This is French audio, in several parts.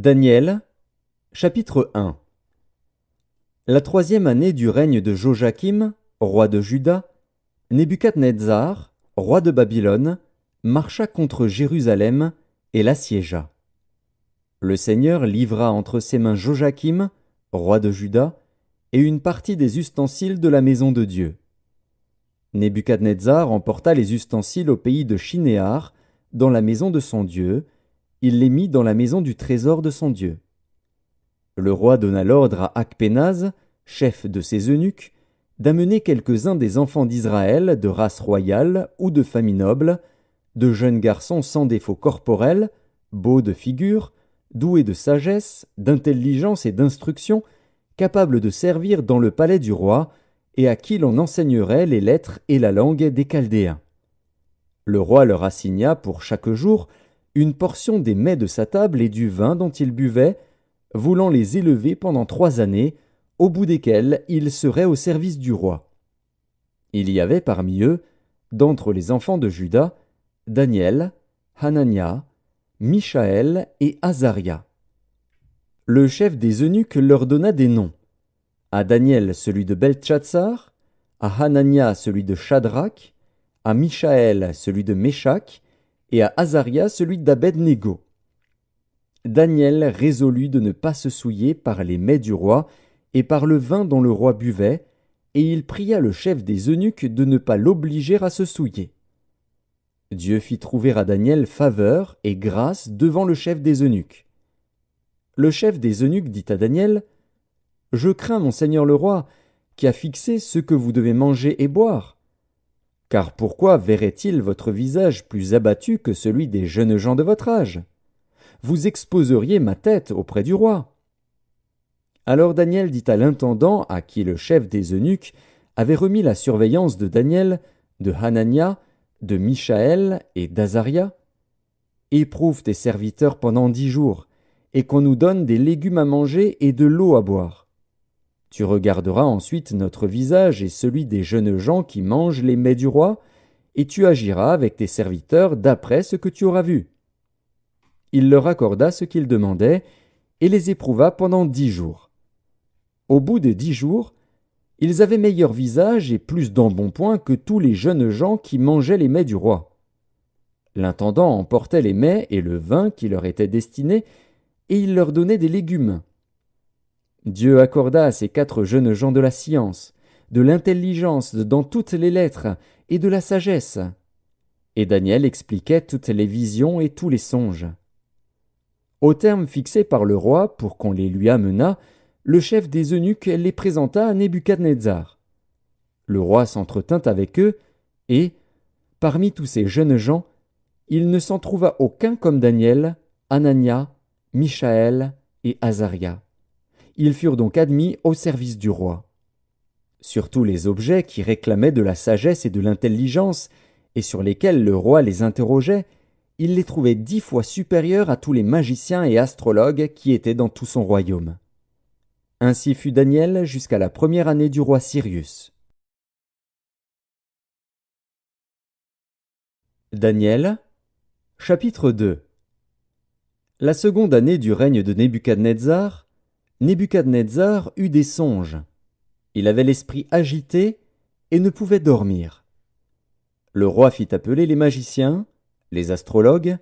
Daniel, chapitre 1. La troisième année du règne de Joachim, roi de Juda, Nebuchadnezzar, roi de Babylone, marcha contre Jérusalem et l'assiégea. Le Seigneur livra entre ses mains Joachim, roi de Juda, et une partie des ustensiles de la maison de Dieu. Nebuchadnezzar emporta les ustensiles au pays de Shinéar, dans la maison de son Dieu. Il les mit dans la maison du trésor de son Dieu. Le roi donna l'ordre à Akpénaz, chef de ses eunuques, d'amener quelques-uns des enfants d'Israël de race royale ou de famille noble, de jeunes garçons sans défaut corporel, beaux de figure, doués de sagesse, d'intelligence et d'instruction, capables de servir dans le palais du roi, et à qui l'on enseignerait les lettres et la langue des Chaldéens. Le roi leur assigna pour chaque jour une portion des mets de sa table et du vin dont ils buvaient, voulant les élever pendant 3 années, au bout desquelles ils seraient au service du roi. Il y avait parmi eux, d'entre les enfants de Juda, Daniel, Hanania, Mishaël et Azaria. Le chef des eunuques leur donna des noms. À Daniel celui de Beltchatsar, à Hanania celui de Shadrach, à Mishaël celui de Méshach, et à Azaria celui d'Abed-Négo. Daniel résolut de ne pas se souiller par les mets du roi et par le vin dont le roi buvait, et il pria le chef des eunuques de ne pas l'obliger à se souiller. Dieu fit trouver à Daniel faveur et grâce devant le chef des eunuques. Le chef des eunuques dit à Daniel: « Je crains mon seigneur le roi, qui a fixé ce que vous devez manger et boire. Car pourquoi verrait-il votre visage plus abattu que celui des jeunes gens de votre âge? Vous exposeriez ma tête auprès du roi. » Alors Daniel dit à l'intendant à qui le chef des eunuques avait remis la surveillance de Daniel, de Hanania, de Mishaël et d'Azaria: « Éprouve tes serviteurs pendant 10 jours, et qu'on nous donne des légumes à manger et de l'eau à boire. Tu regarderas ensuite notre visage et celui des jeunes gens qui mangent les mets du roi, et tu agiras avec tes serviteurs d'après ce que tu auras vu. » Il leur accorda ce qu'ils demandaient, et les éprouva pendant 10 jours. Au bout de 10 jours, ils avaient meilleur visage et plus d'embonpoint que tous les jeunes gens qui mangeaient les mets du roi. L'intendant emportait les mets et le vin qui leur étaient destinés, et il leur donnait des légumes. Dieu accorda à ces 4 jeunes gens de la science, de l'intelligence dans toutes les lettres et de la sagesse. Et Daniel expliquait toutes les visions et tous les songes. Au terme fixé par le roi pour qu'on les lui amenât, le chef des eunuques les présenta à Nebuchadnezzar. Le roi s'entretint avec eux, et, parmi tous ces jeunes gens, il ne s'en trouva aucun comme Daniel, Hanania, Mishaël et Azaria. Ils furent donc admis au service du roi. Sur tous les objets qui réclamaient de la sagesse et de l'intelligence, et sur lesquels le roi les interrogeait, il les trouvait 10 fois supérieurs à tous les magiciens et astrologues qui étaient dans tout son royaume. Ainsi fut Daniel jusqu'à la première année du roi Cyrus. Daniel, chapitre 2. La seconde année du règne de Nebuchadnezzar, Nebuchadnezzar eut des songes. Il avait l'esprit agité et ne pouvait dormir. Le roi fit appeler les magiciens, les astrologues,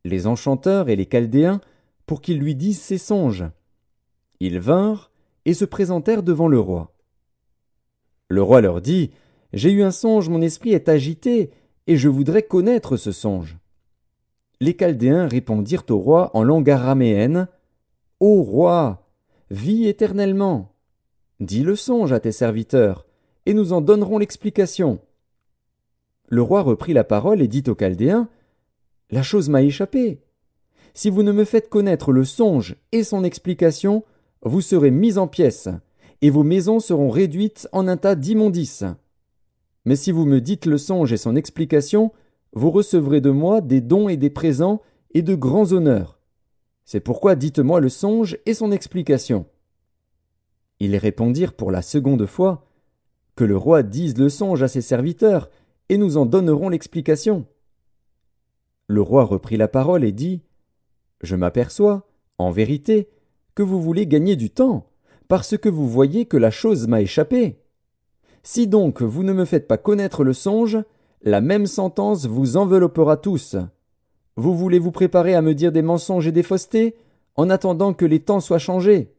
les enchanteurs et les Chaldéens pour qu'ils lui disent ses songes. Ils vinrent et se présentèrent devant le roi. Le roi leur dit: « J'ai eu un songe, mon esprit est agité, et je voudrais connaître ce songe. » Les Chaldéens répondirent au roi en langue araméenne: « Ô roi, vis éternellement. Dis le songe à tes serviteurs, et nous en donnerons l'explication. » Le roi reprit la parole et dit aux Chaldéens: « La chose m'a échappé. Si vous ne me faites connaître le songe et son explication, vous serez mis en pièces, et vos maisons seront réduites en un tas d'immondices. Mais si vous me dites le songe et son explication, vous recevrez de moi des dons et des présents et de grands honneurs. C'est pourquoi dites-moi le songe et son explication. » Ils répondirent pour la seconde fois: « Que le roi dise le songe à ses serviteurs, et nous en donnerons l'explication. » Le roi reprit la parole et dit: « Je m'aperçois, En vérité, que vous voulez gagner du temps, parce que vous voyez que la chose m'a échappé. Si donc vous ne me faites pas connaître le songe, la même sentence vous enveloppera tous. Vous voulez vous préparer à me dire des mensonges et des faussetés, en attendant que les temps soient changés.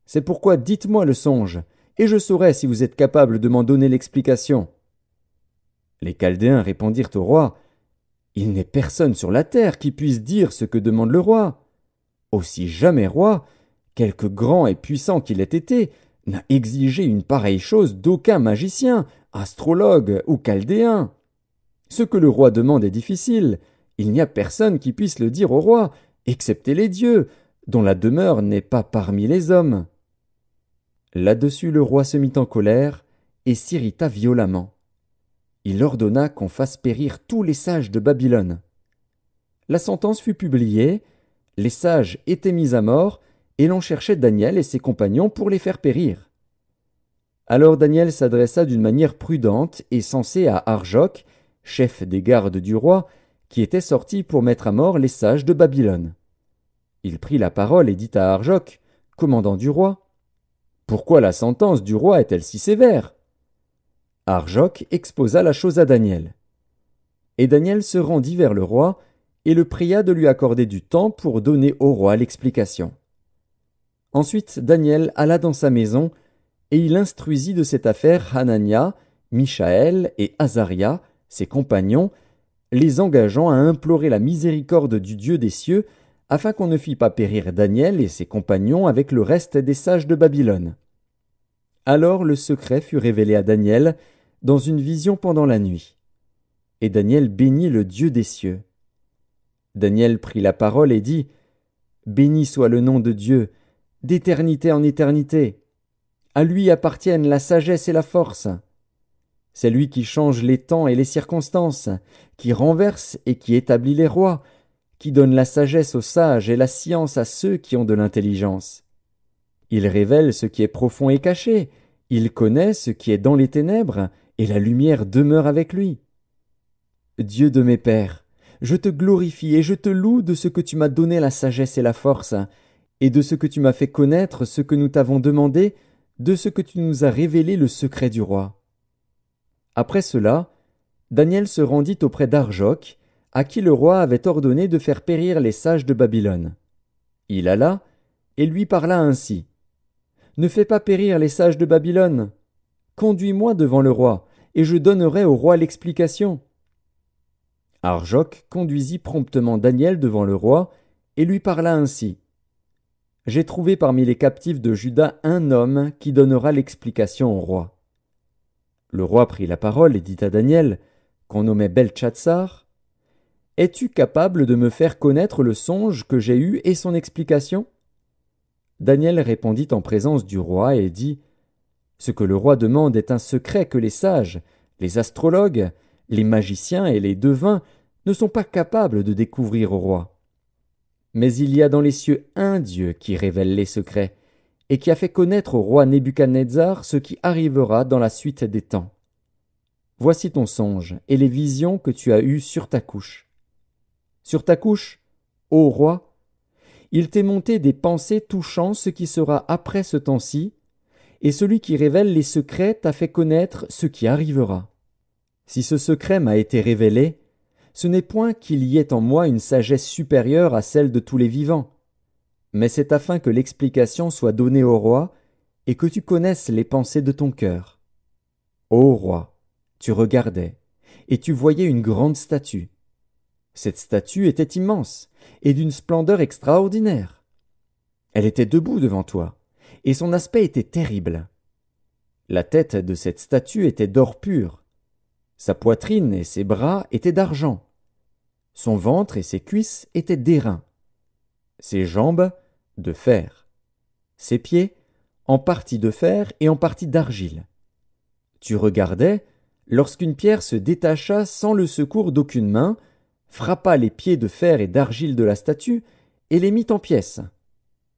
C'est pourquoi dites-moi le songe, et je saurai si vous êtes capable de m'en donner l'explication. Les Chaldéens répondirent au roi, Il n'est personne sur la terre qui puisse dire ce que demande le roi. Aussi jamais roi, quelque grand et puissant qu'il ait été, n'a exigé une pareille chose d'aucun magicien, astrologue ou chaldéen. Ce que le roi demande est difficile, il n'y a personne qui puisse le dire au roi, excepté les dieux, dont la demeure n'est pas parmi les hommes. Là-dessus le roi se mit en colère et s'irrita violemment. Il ordonna qu'on fasse périr tous les sages de Babylone. La sentence fut publiée, les sages étaient mis à mort, et l'on cherchait Daniel et ses compagnons pour les faire périr. Alors Daniel s'adressa d'une manière prudente et sensée à Arjoc, chef des gardes du roi, qui était sorti pour mettre à mort les sages de Babylone. Il prit la parole et dit à Arjoc, commandant du roi, « Pourquoi la sentence du roi est-elle si sévère ?» Arjoc exposa la chose à Daniel. Et Daniel se rendit vers le roi et le pria de lui accorder du temps pour donner au roi l'explication. Ensuite Daniel alla dans sa maison, et il instruisit de cette affaire Hanania, Mishaël et Azaria, ses compagnons, les engageant à implorer la miséricorde du Dieu des cieux, afin qu'on ne fît pas périr Daniel et ses compagnons avec le reste des sages de Babylone. Alors le secret fut révélé à Daniel dans une vision pendant la nuit. Et Daniel bénit le Dieu des cieux. Daniel prit la parole et dit, « Béni soit le nom de Dieu, d'éternité en éternité. À lui appartiennent la sagesse et la force. C'est lui qui change les temps et les circonstances, qui renverse et qui établit les rois, qui donne la sagesse aux sages et la science à ceux qui ont de l'intelligence. Il révèle ce qui est profond et caché, il connaît ce qui est dans les ténèbres, et la lumière demeure avec lui. Dieu de mes pères, je te glorifie et je te loue de ce que tu m'as donné la sagesse et la force, et de ce que tu m'as fait connaître ce que nous t'avons demandé, de ce que tu nous as révélé le secret du roi. » Après cela, Daniel se rendit auprès d'Arjoc, à qui le roi avait ordonné de faire périr les sages de Babylone. Il alla et lui parla ainsi. « Ne fais pas périr les sages de Babylone. Conduis-moi devant le roi, et je donnerai au roi l'explication. » Arjoc conduisit promptement Daniel devant le roi, et lui parla ainsi. « J'ai trouvé parmi les captifs de Juda un homme qui donnera l'explication au roi. » Le roi prit la parole et dit à Daniel, qu'on nommait Beltchatsar, « Es-tu capable de me faire connaître le songe que j'ai eu et son explication ?» Daniel répondit en présence du roi et dit, « Ce que le roi demande est un secret que les sages, les astrologues, les magiciens et les devins ne sont pas capables de découvrir au roi. Mais il y a dans les cieux un Dieu qui révèle les secrets, et qui a fait connaître au roi Nebuchadnezzar ce qui arrivera dans la suite des temps. Voici ton songe et les visions que tu as eues sur ta couche. Sur ta couche, ô roi, il t'est monté des pensées touchant ce qui sera après ce temps-ci, et celui qui révèle les secrets t'a fait connaître ce qui arrivera. Si ce secret m'a été révélé, ce n'est point qu'il y ait en moi une sagesse supérieure à celle de tous les vivants, mais c'est afin que l'explication soit donnée au roi et que tu connaisses les pensées de ton cœur. Ô roi, tu regardais, et tu voyais une grande statue. Cette statue était immense, et d'une splendeur extraordinaire. Elle était debout devant toi, et son aspect était terrible. La tête de cette statue était d'or pur. Sa poitrine et ses bras étaient d'argent. Son ventre et ses cuisses étaient d'airain. Ses jambes, de fer. Ses pieds, en partie de fer et en partie d'argile. Tu regardais, lorsqu'une pierre se détacha sans le secours d'aucune main, frappa les pieds de fer et d'argile de la statue et les mit en pièces.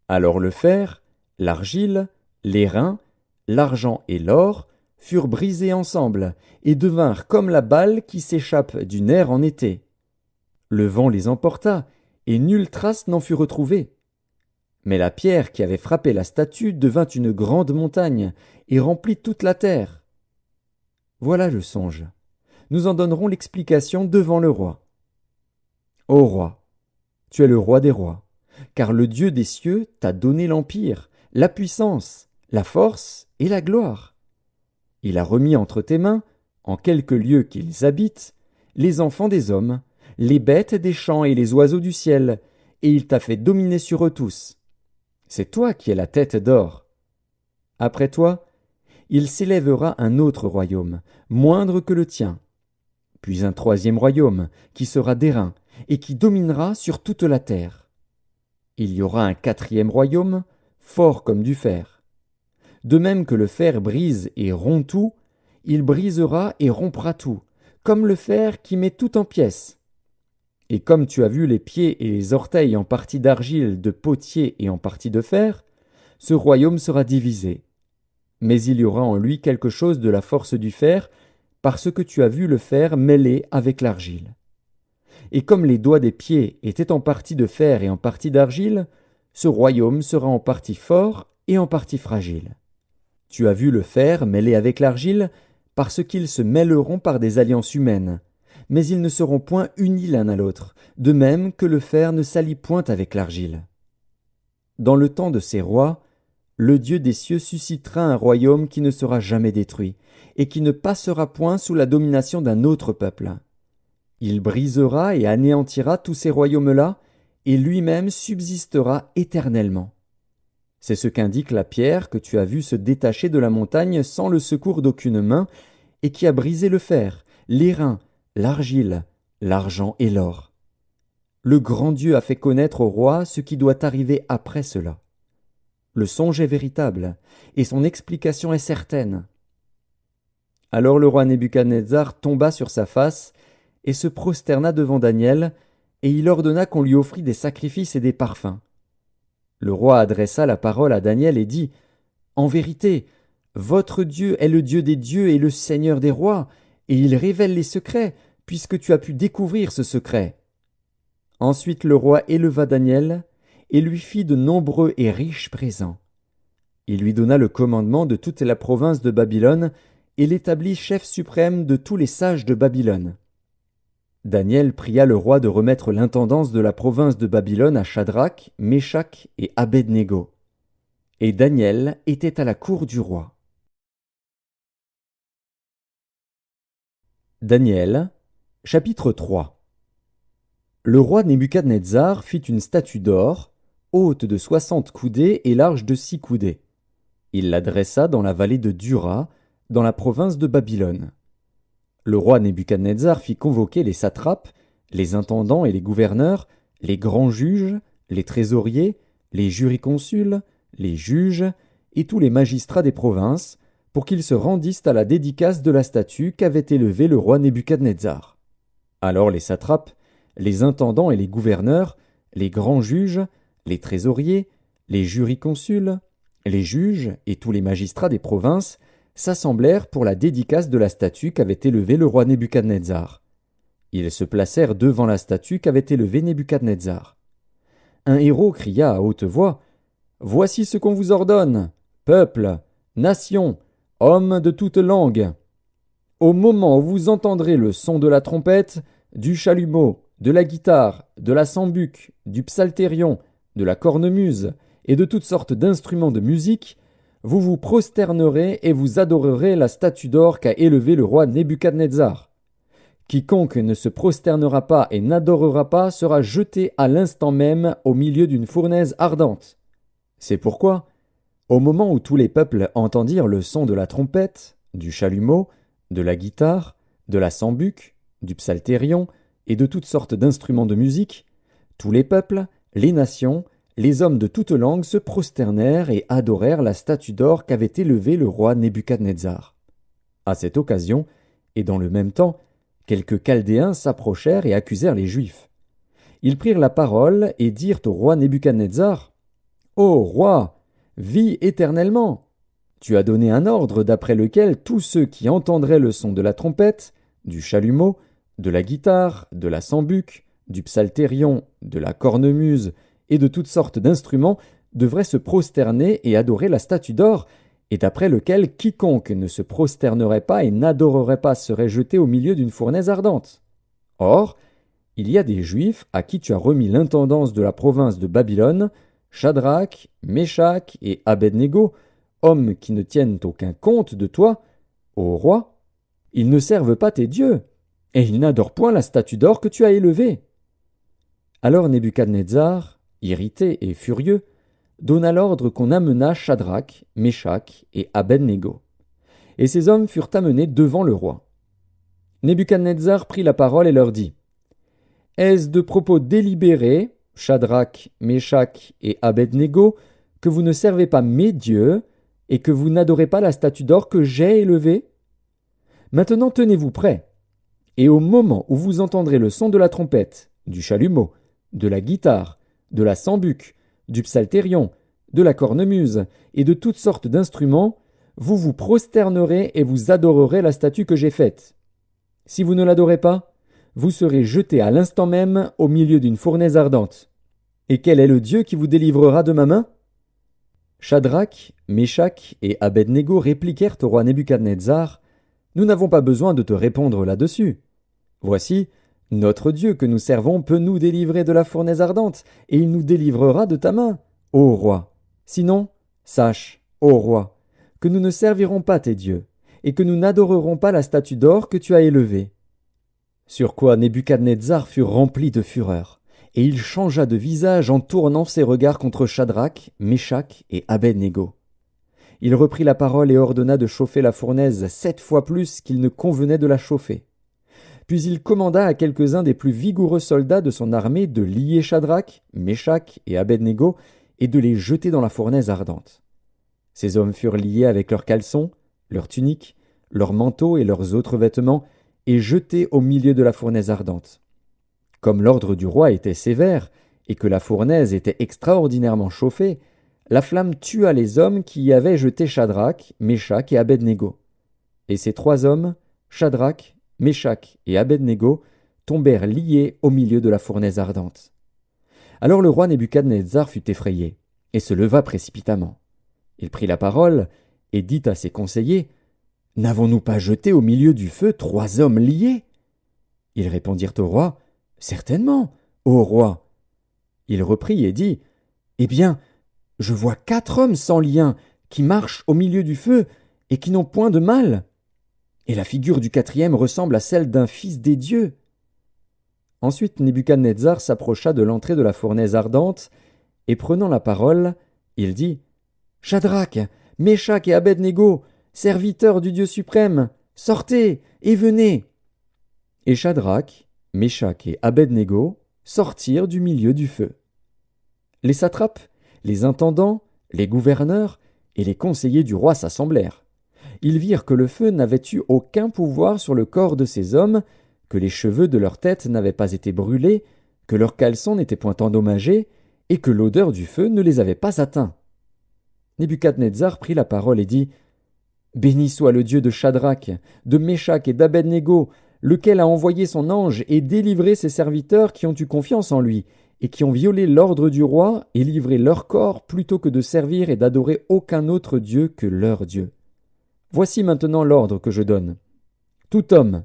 Alors le fer, l'argile, l'airain, l'argent et l'or furent brisés ensemble et devinrent comme la balle qui s'échappe du nerf en été. Le vent les emporta et nulle trace n'en fut retrouvée. Mais la pierre qui avait frappé la statue devint une grande montagne et remplit toute la terre. Voilà le songe. Nous en donnerons l'explication devant le roi. Ô roi, tu es le roi des rois, car le Dieu des cieux t'a donné l'empire, la puissance, la force et la gloire. Il a remis entre tes mains, en quelque lieu qu'ils habitent, les enfants des hommes, les bêtes des champs et les oiseaux du ciel, et il t'a fait dominer sur eux tous. C'est toi qui es la tête d'or. Après toi, il s'élèvera un autre royaume, moindre que le tien, puis un troisième royaume, qui sera d'airain, et qui dominera sur toute la terre. Il y aura un quatrième royaume, fort comme du fer. De même que le fer brise et rompt tout, il brisera et rompra tout, comme le fer qui met tout en pièces. Et comme tu as vu les pieds et les orteils en partie d'argile, de potier et en partie de fer, ce royaume sera divisé. Mais il y aura en lui quelque chose de la force du fer, parce que tu as vu le fer mêlé avec l'argile. Et comme les doigts des pieds étaient en partie de fer et en partie d'argile, ce royaume sera en partie fort et en partie fragile. Tu as vu le fer mêlé avec l'argile, parce qu'ils se mêleront par des alliances humaines, mais ils ne seront point unis l'un à l'autre, de même que le fer ne s'allie point avec l'argile. Dans le temps de ces rois, le Dieu des cieux suscitera un royaume qui ne sera jamais détruit, et qui ne passera point sous la domination d'un autre peuple. Il brisera et anéantira tous ces royaumes-là, et lui-même subsistera éternellement. C'est ce qu'indique la pierre que tu as vue se détacher de la montagne sans le secours d'aucune main, et qui a brisé le fer, l'airain, l'argile, l'argent et l'or. Le grand Dieu a fait connaître au roi ce qui doit arriver après cela. Le songe est véritable, et son explication est certaine. Alors le roi Nebuchadnezzar tomba sur sa face, et se prosterna devant Daniel, et il ordonna qu'on lui offrît des sacrifices et des parfums. Le roi adressa la parole à Daniel et dit, « En vérité, votre Dieu est le Dieu des dieux et le Seigneur des rois, et il révèle les secrets, puisque tu as pu découvrir ce secret. » Ensuite le roi éleva Daniel, et lui fit de nombreux et riches présents. Il lui donna le commandement de toute la province de Babylone, et l'établit chef suprême de tous les sages de Babylone. Daniel pria le roi de remettre l'intendance de la province de Babylone à Shadrach, Meshach et Abed-Négo. Et Daniel était à la cour du roi. Daniel, chapitre 3. Le roi Nebuchadnezzar fit une statue d'or, haute de 60 coudées et large de 6 coudées. Il la dressa dans la vallée de Dura, dans la province de Babylone. Le roi Nebuchadnezzar fit convoquer les satrapes, les intendants et les gouverneurs, les grands juges, les trésoriers, les jurisconsuls, les juges et tous les magistrats des provinces, pour qu'ils se rendissent à la dédicace de la statue qu'avait élevée le roi Nebuchadnezzar. Alors les satrapes, les intendants et les gouverneurs, les grands juges, les trésoriers, les jurisconsuls, les juges et tous les magistrats des provinces s'assemblèrent pour la dédicace de la statue qu'avait élevée le roi Nebuchadnezzar. Ils se placèrent devant la statue qu'avait élevée Nebuchadnezzar. Un héros cria à haute voix, « Voici ce qu'on vous ordonne, peuple, nation, hommes de toute langue. Au moment où vous entendrez le son de la trompette, du chalumeau, de la guitare, de la sambuc, du psalterion, de la cornemuse et de toutes sortes d'instruments de musique, vous vous prosternerez et vous adorerez la statue d'or qu'a élevée le roi Nebuchadnezzar. Quiconque ne se prosternera pas et n'adorera pas sera jeté à l'instant même au milieu d'une fournaise ardente. C'est pourquoi, au moment où tous les peuples entendirent le son de la trompette, du chalumeau, de la guitare, de la sambuc, du psalterion et de toutes sortes d'instruments de musique, tous les peuples, les nations, les hommes de toute langue se prosternèrent et adorèrent la statue d'or qu'avait élevée le roi Nebuchadnezzar. À cette occasion, et dans le même temps, quelques Chaldéens s'approchèrent et accusèrent les Juifs. Ils prirent la parole et dirent au roi Nebuchadnezzar, « Ô roi, vis éternellement! Tu as donné un ordre d'après lequel tous ceux qui entendraient le son de la trompette, du chalumeau, de la guitare, de la sambuc, du psalterion, de la cornemuse et de toutes sortes d'instruments devrait se prosterner et adorer la statue d'or, et d'après lequel quiconque ne se prosternerait pas et n'adorerait pas serait jeté au milieu d'une fournaise ardente. Or, il y a des Juifs à qui tu as remis l'intendance de la province de Babylone, Shadrach, Meshach et Abed-Négo, hommes qui ne tiennent aucun compte de toi, ô roi. Ils ne servent pas tes dieux, et ils n'adorent point la statue d'or que tu as élevée. Alors Nebuchadnezzar, irrité et furieux, donna l'ordre qu'on amenât Shadrach, Meshach et Abed-Négo. Et ces hommes furent amenés devant le roi. Nebuchadnezzar prit la parole et leur dit: Est-ce de propos délibérés, Shadrach, Meshach et Abed-Négo, que vous ne servez pas mes dieux et que vous n'adorez pas la statue d'or que j'ai élevée? Maintenant tenez-vous prêts, et au moment où vous entendrez le son de la trompette, du chalumeau, de la guitare, de la sambuc, du psalterion, de la cornemuse et de toutes sortes d'instruments, vous vous prosternerez et vous adorerez la statue que j'ai faite. Si vous ne l'adorez pas, vous serez jetés à l'instant même au milieu d'une fournaise ardente. Et quel est le Dieu qui vous délivrera de ma main? Shadrach, Meshach et Abed-Négo répliquèrent au roi Nebuchadnezzar: Nous n'avons pas besoin de te répondre là-dessus. Voici, notre Dieu que nous servons peut nous délivrer de la fournaise ardente, et il nous délivrera de ta main, ô roi. Sinon, sache, ô roi, que nous ne servirons pas tes dieux, et que nous n'adorerons pas la statue d'or que tu as élevée. Sur quoi Nebuchadnezzar fut rempli de fureur, et il changea de visage en tournant ses regards contre Shadrach, Meshach et Abed-Négo. Il reprit la parole et ordonna de chauffer la fournaise 7 fois plus qu'il ne convenait de la chauffer. Puis il commanda à quelques-uns des plus vigoureux soldats de son armée de lier Shadrach, Meshach et Abed-Négo et de les jeter dans la fournaise ardente. Ces hommes furent liés avec leurs caleçons, leurs tuniques, leurs manteaux et leurs autres vêtements, et jetés au milieu de la fournaise ardente. Comme l'ordre du roi était sévère, et que la fournaise était extraordinairement chauffée, la flamme tua les hommes qui y avaient jeté Shadrach, Meshach et Abed-Négo. Et ces 3 hommes, Shadrach, Meshach et Abed-Négo, tombèrent liés au milieu de la fournaise ardente. Alors le roi Nebuchadnezzar fut effrayé, et se leva précipitamment. Il prit la parole, et dit à ses conseillers: N'avons-nous pas jeté au milieu du feu 3 hommes liés? Ils répondirent au roi: Certainement, ô roi. Il reprit et dit: Eh bien, je vois 4 hommes sans lien, qui marchent au milieu du feu, et qui n'ont point de mal. Et la figure du 4e ressemble à celle d'un fils des dieux. Ensuite Nebuchadnezzar s'approcha de l'entrée de la fournaise ardente, et prenant la parole, il dit: Shadrach, Meshach et Abed-Négo, serviteurs du Dieu suprême, sortez et venez. Et Shadrach, Meshach et Abed-Négo sortirent du milieu du feu. Les satrapes, les intendants, les gouverneurs et les conseillers du roi s'assemblèrent. Ils virent que le feu n'avait eu aucun pouvoir sur le corps de ces hommes, que les cheveux de leur tête n'avaient pas été brûlés, que leurs caleçons n'étaient point endommagés, et que l'odeur du feu ne les avait pas atteints. Nebuchadnezzar prit la parole et dit: Béni soit le Dieu de Shadrach, de Meshach et d'Abed-Négo, lequel a envoyé son ange et délivré ses serviteurs qui ont eu confiance en lui, et qui ont violé l'ordre du roi et livré leur corps plutôt que de servir et d'adorer aucun autre Dieu que leur Dieu. Voici maintenant l'ordre que je donne. Tout homme,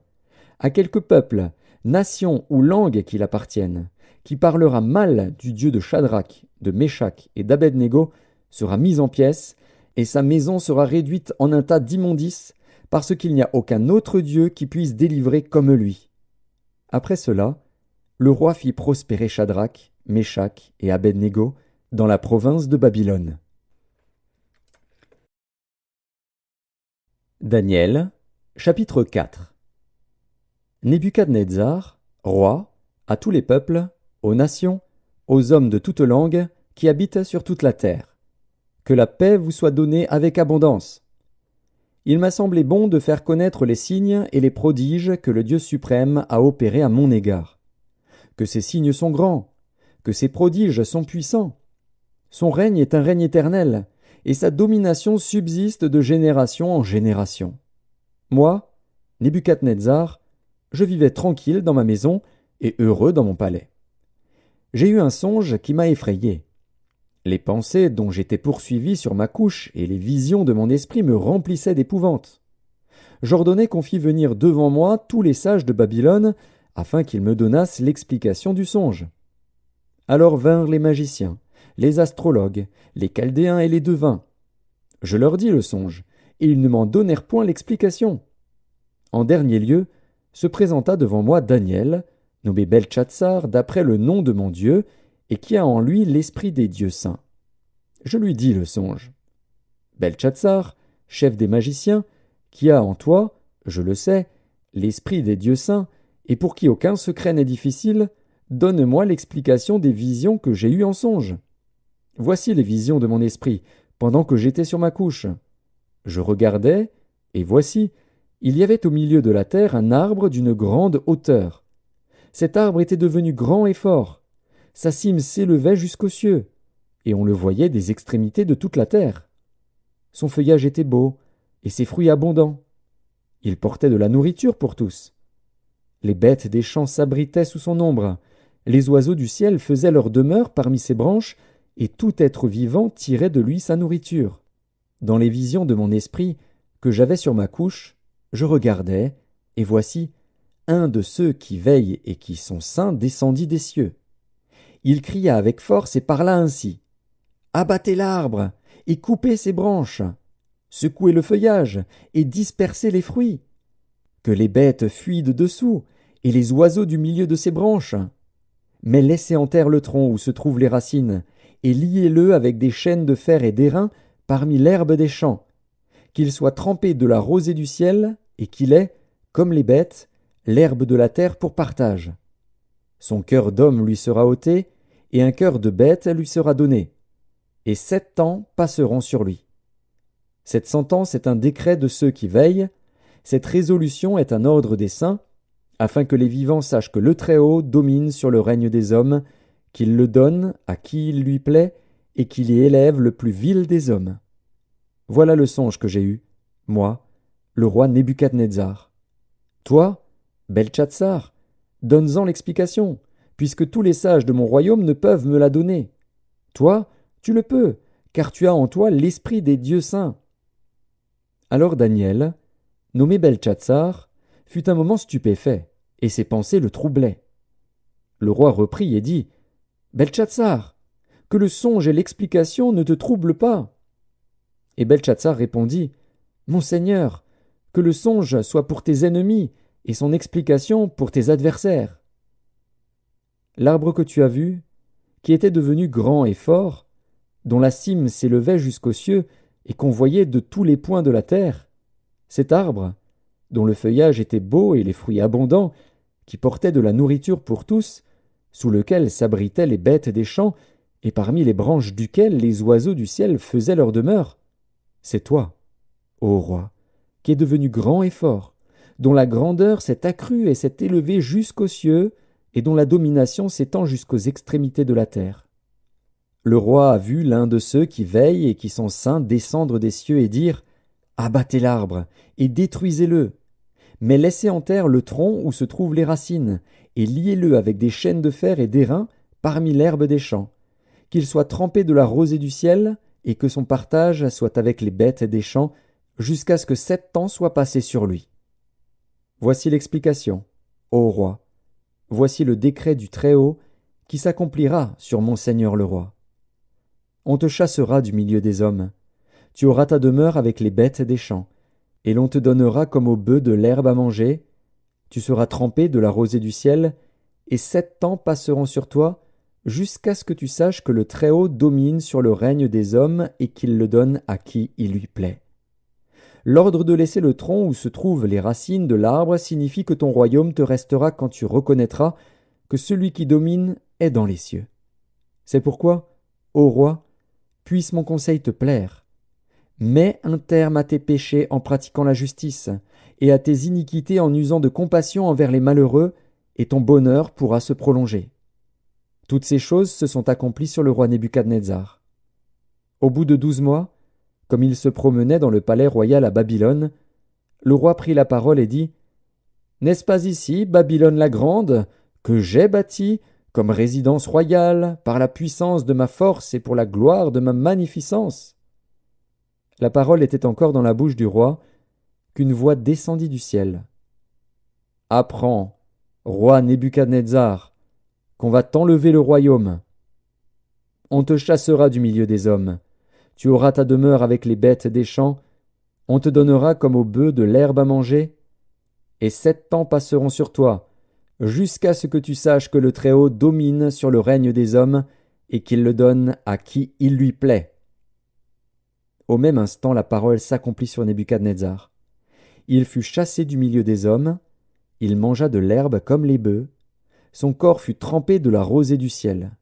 à quelque peuple, nation ou langue qu'il appartienne, qui parlera mal du Dieu de Shadrach, de Meshach et d'Abed-Négo, sera mis en pièces, et sa maison sera réduite en un tas d'immondices, parce qu'il n'y a aucun autre Dieu qui puisse délivrer comme lui. Après cela, le roi fit prospérer Shadrach, Meshach et Abed-Négo dans la province de Babylone. Daniel, chapitre 4. Nebuchadnezzar, roi, à tous les peuples, aux nations, aux hommes de toute langue, qui habitent sur toute la terre. Que la paix vous soit donnée avec abondance. Il m'a semblé bon de faire connaître les signes et les prodiges que le Dieu suprême a opérés à mon égard. Que ces signes sont grands, que ces prodiges sont puissants. Son règne est un règne éternel, et sa domination subsiste de génération en génération. Moi, Nebuchadnezzar, je vivais tranquille dans ma maison et heureux dans mon palais. J'ai eu un songe qui m'a effrayé. Les pensées dont j'étais poursuivi sur ma couche et les visions de mon esprit me remplissaient d'épouvante. J'ordonnai qu'on fît venir devant moi tous les sages de Babylone, afin qu'ils me donnassent l'explication du songe. Alors vinrent les magiciens, les astrologues, les chaldéens et les devins. Je leur dis le songe, et ils ne m'en donnèrent point l'explication. En dernier lieu, se présenta devant moi Daniel, nommé Beltchatsar d'après le nom de mon Dieu, et qui a en lui l'esprit des dieux saints. Je lui dis le songe. Beltchatsar, chef des magiciens, qui a en toi, je le sais, l'esprit des dieux saints, et pour qui aucun secret n'est difficile, donne-moi l'explication des visions que j'ai eues en songe. Voici les visions de mon esprit, pendant que j'étais sur ma couche. Je regardais, et voici, il y avait au milieu de la terre un arbre d'une grande hauteur. Cet arbre était devenu grand et fort. Sa cime s'élevait jusqu'aux cieux, et on le voyait des extrémités de toute la terre. Son feuillage était beau, et ses fruits abondants. Il portait de la nourriture pour tous. Les bêtes des champs s'abritaient sous son ombre, les oiseaux du ciel faisaient leur demeure parmi ses branches, et tout être vivant tirait de lui sa nourriture. Dans les visions de mon esprit, que j'avais sur ma couche, je regardais, et voici, un de ceux qui veillent et qui sont saints descendit des cieux. Il cria avec force et parla ainsi. Abattez l'arbre, et coupez ses branches, secouez le feuillage, et dispersez les fruits. Que les bêtes fuient de dessous, et les oiseaux du milieu de ses branches. Mais laissez en terre le tronc où se trouvent les racines, et liez-le avec des chaînes de fer et d'airain parmi l'herbe des champs, qu'il soit trempé de la rosée du ciel, et qu'il ait, comme les bêtes, l'herbe de la terre pour partage. Son cœur d'homme lui sera ôté, et un cœur de bête lui sera donné, et 7 ans passeront sur lui. Cette sentence est un décret de ceux qui veillent, cette résolution est un ordre des saints, afin que les vivants sachent que le Très-Haut domine sur le règne des hommes, qu'il le donne à qui il lui plaît, et qu'il y élève le plus vil des hommes. Voilà le songe que j'ai eu, moi, le roi Nebuchadnezzar. Toi, Beltchatsar, donne-en l'explication, puisque tous les sages de mon royaume ne peuvent me la donner. Toi, tu le peux, car tu as en toi l'esprit des dieux saints. Alors Daniel, nommé Beltchatsar, fut un moment stupéfait, et ses pensées le troublaient. Le roi reprit et dit, Beltchatsar, que le songe et l'explication ne te troublent pas. Et Beltchatsar répondit, Mon Seigneur, que le songe soit pour tes ennemis, et son explication pour tes adversaires. L'arbre que tu as vu, qui était devenu grand et fort, dont la cime s'élevait jusqu'aux cieux et qu'on voyait de tous les points de la terre, cet arbre, dont le feuillage était beau et les fruits abondants, qui portait de la nourriture pour tous, sous lequel s'abritaient les bêtes des champs, et parmi les branches duquel les oiseaux du ciel faisaient leur demeure, c'est toi, ô roi, qui es devenu grand et fort, dont la grandeur s'est accrue et s'est élevée jusqu'aux cieux, et dont la domination s'étend jusqu'aux extrémités de la terre. Le roi a vu l'un de ceux qui veillent et qui sont saints descendre des cieux et dire « Abattez l'arbre et détruisez-le, mais laissez en terre le tronc où se trouvent les racines, et liez-le avec des chaînes de fer et d'airain parmi l'herbe des champs, qu'il soit trempé de la rosée du ciel, et que son partage soit avec les bêtes des champs, jusqu'à ce que 7 ans soient passés sur lui. Voici l'explication, ô roi. Voici le décret du Très-Haut qui s'accomplira sur mon Seigneur le roi. On te chassera du milieu des hommes. Tu auras ta demeure avec les bêtes des champs, et l'on te donnera comme aux bœufs de l'herbe à manger. Tu seras trempé de la rosée du ciel, et 7 ans passeront sur toi, jusqu'à ce que tu saches que le Très-Haut domine sur le règne des hommes et qu'il le donne à qui il lui plaît. L'ordre de laisser le tronc où se trouvent les racines de l'arbre signifie que ton royaume te restera quand tu reconnaîtras que celui qui domine est dans les cieux. C'est pourquoi, ô roi, puisse mon conseil te plaire. Mets un terme à tes péchés en pratiquant la justice, et à tes iniquités en usant de compassion envers les malheureux, et ton bonheur pourra se prolonger. Toutes ces choses se sont accomplies sur le roi Nebuchadnezzar. Au bout de 12 mois, comme il se promenait dans le palais royal à Babylone, le roi prit la parole et dit « N'est-ce pas ici, Babylone la grande, que j'ai bâtie, comme résidence royale, par la puissance de ma force et pour la gloire de ma magnificence. » La parole était encore dans la bouche du roi, qu'une voix descendit du ciel. « Apprends, roi Nebuchadnezzar, qu'on va t'enlever le royaume. On te chassera du milieu des hommes. Tu auras ta demeure avec les bêtes des champs. On te donnera comme aux bœufs de l'herbe à manger. Et 7 ans passeront sur toi, jusqu'à ce que tu saches que le Très-Haut domine sur le règne des hommes et qu'il le donne à qui il lui plaît. » Au même instant, la parole s'accomplit sur Nebuchadnezzar. Il fut chassé du milieu des hommes, il mangea de l'herbe comme les bœufs, son corps fut trempé de la rosée du ciel,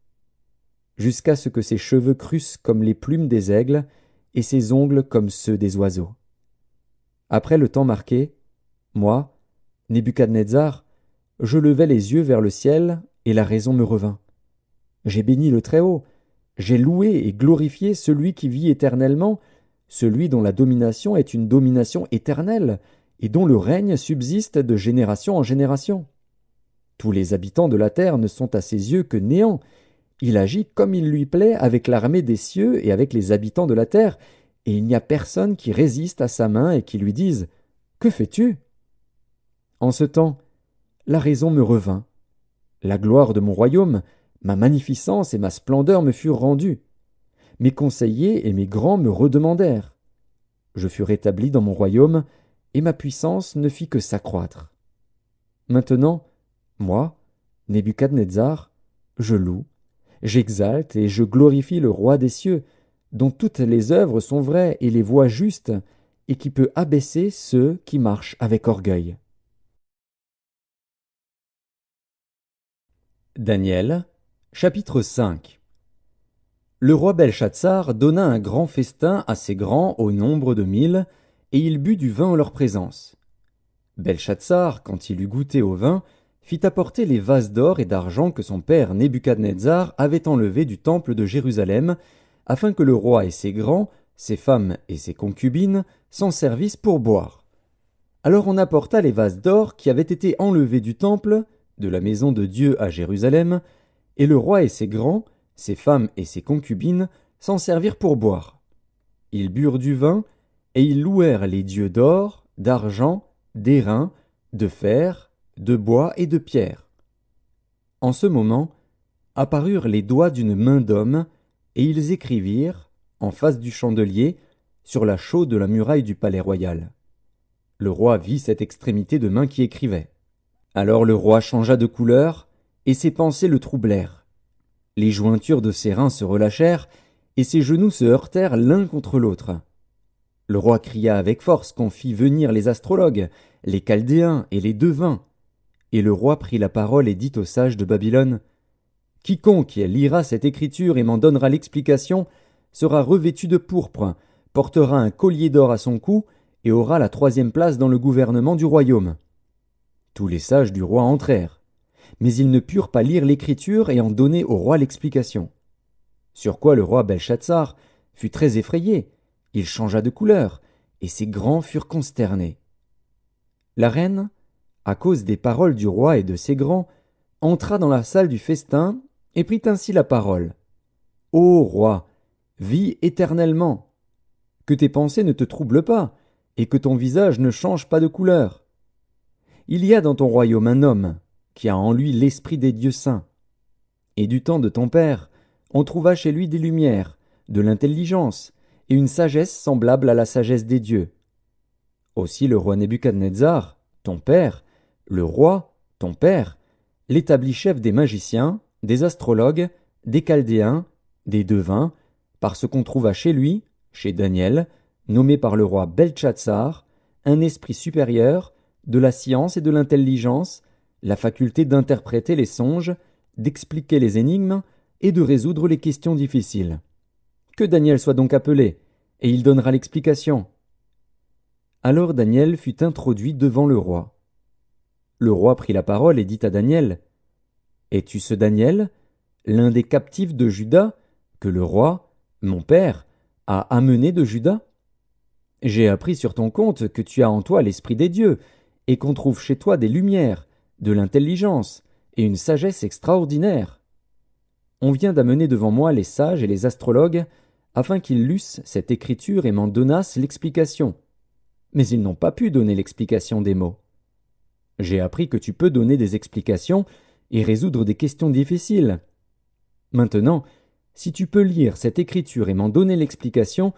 jusqu'à ce que ses cheveux crussent comme les plumes des aigles et ses ongles comme ceux des oiseaux. Après le temps marqué, moi, Nebuchadnezzar, je levai les yeux vers le ciel et la raison me revint. J'ai béni le Très-Haut, j'ai loué et glorifié celui qui vit éternellement, celui dont la domination est une domination éternelle et dont le règne subsiste de génération en génération. Tous les habitants de la terre ne sont à ses yeux que néant. Il agit comme il lui plaît avec l'armée des cieux et avec les habitants de la terre, et il n'y a personne qui résiste à sa main et qui lui dise « Que fais-tu » En ce temps, la raison me revint. La gloire de mon royaume, ma magnificence et ma splendeur me furent rendues. Mes conseillers et mes grands me redemandèrent. Je fus rétabli dans mon royaume, et ma puissance ne fit que s'accroître. Maintenant, moi, Nebuchadnezzar, je loue, j'exalte et je glorifie le roi des cieux, dont toutes les œuvres sont vraies et les voies justes, et qui peut abaisser ceux qui marchent avec orgueil. Daniel, chapitre 5. Le roi Belshazzar donna un grand festin à ses grands au nombre de 1000, et il but du vin en leur présence. Belshazzar, quand il eut goûté au vin, fit apporter les vases d'or et d'argent que son père Nebuchadnezzar avait enlevés du temple de Jérusalem, afin que le roi et ses grands, ses femmes et ses concubines s'en servissent pour boire. Alors on apporta les vases d'or qui avaient été enlevés du temple, de la maison de Dieu à Jérusalem, et le roi et ses grands, ses femmes et ses concubines s'en servirent pour boire. Ils burent du vin, et ils louèrent les dieux d'or, d'argent, d'airain, de fer, de bois et de pierre. En ce moment, apparurent les doigts d'une main d'homme, et ils écrivirent, en face du chandelier, sur la chaude de la muraille du palais royal. Le roi vit cette extrémité de main qui écrivait. Alors le roi changea de couleur, et ses pensées le troublèrent. Les jointures de ses reins se relâchèrent, et ses genoux se heurtèrent l'un contre l'autre. Le roi cria avec force qu'on fît venir les astrologues, les Chaldéens et les devins. Et le roi prit la parole et dit aux sages de Babylone, « Quiconque lira cette écriture et m'en donnera l'explication sera revêtu de pourpre, portera un collier d'or à son cou et aura la 3e place dans le gouvernement du royaume. » Tous les sages du roi entrèrent, mais ils ne purent pas lire l'écriture et en donner au roi l'explication. Sur quoi le roi Belshazzar fut très effrayé, il changea de couleur, et ses grands furent consternés. La reine, à cause des paroles du roi et de ses grands, entra dans la salle du festin et prit ainsi la parole. « Ô roi, vis éternellement, que tes pensées ne te troublent pas, et que ton visage ne change pas de couleur. Il y a dans ton royaume un homme qui a en lui l'esprit des dieux saints. Et du temps de ton père, on trouva chez lui des lumières, de l'intelligence, et une sagesse semblable à la sagesse des dieux. Aussi le roi Nebuchadnezzar, ton père, le roi, ton père, l'établit chef des magiciens, des astrologues, des Chaldéens, des devins, parce qu'on trouva chez lui, chez Daniel, nommé par le roi Beltchatsar, un esprit supérieur, de la science et de l'intelligence, la faculté d'interpréter les songes, d'expliquer les énigmes et de résoudre les questions difficiles. Que Daniel soit donc appelé, et il donnera l'explication. » Alors Daniel fut introduit devant le roi. Le roi prit la parole et dit à Daniel, « Es-tu ce Daniel, l'un des captifs de Juda, que le roi, mon père, a amené de Juda? J'ai appris sur ton compte que tu as en toi l'esprit des dieux, et qu'on trouve chez toi des lumières, de l'intelligence et une sagesse extraordinaire. on vient d'amener devant moi les sages et les astrologues, afin qu'ils lussent cette écriture et m'en donnassent l'explication. Mais ils n'ont pas pu donner l'explication des mots. J'ai appris que tu peux donner des explications et résoudre des questions difficiles. Maintenant, si tu peux lire cette écriture et m'en donner l'explication,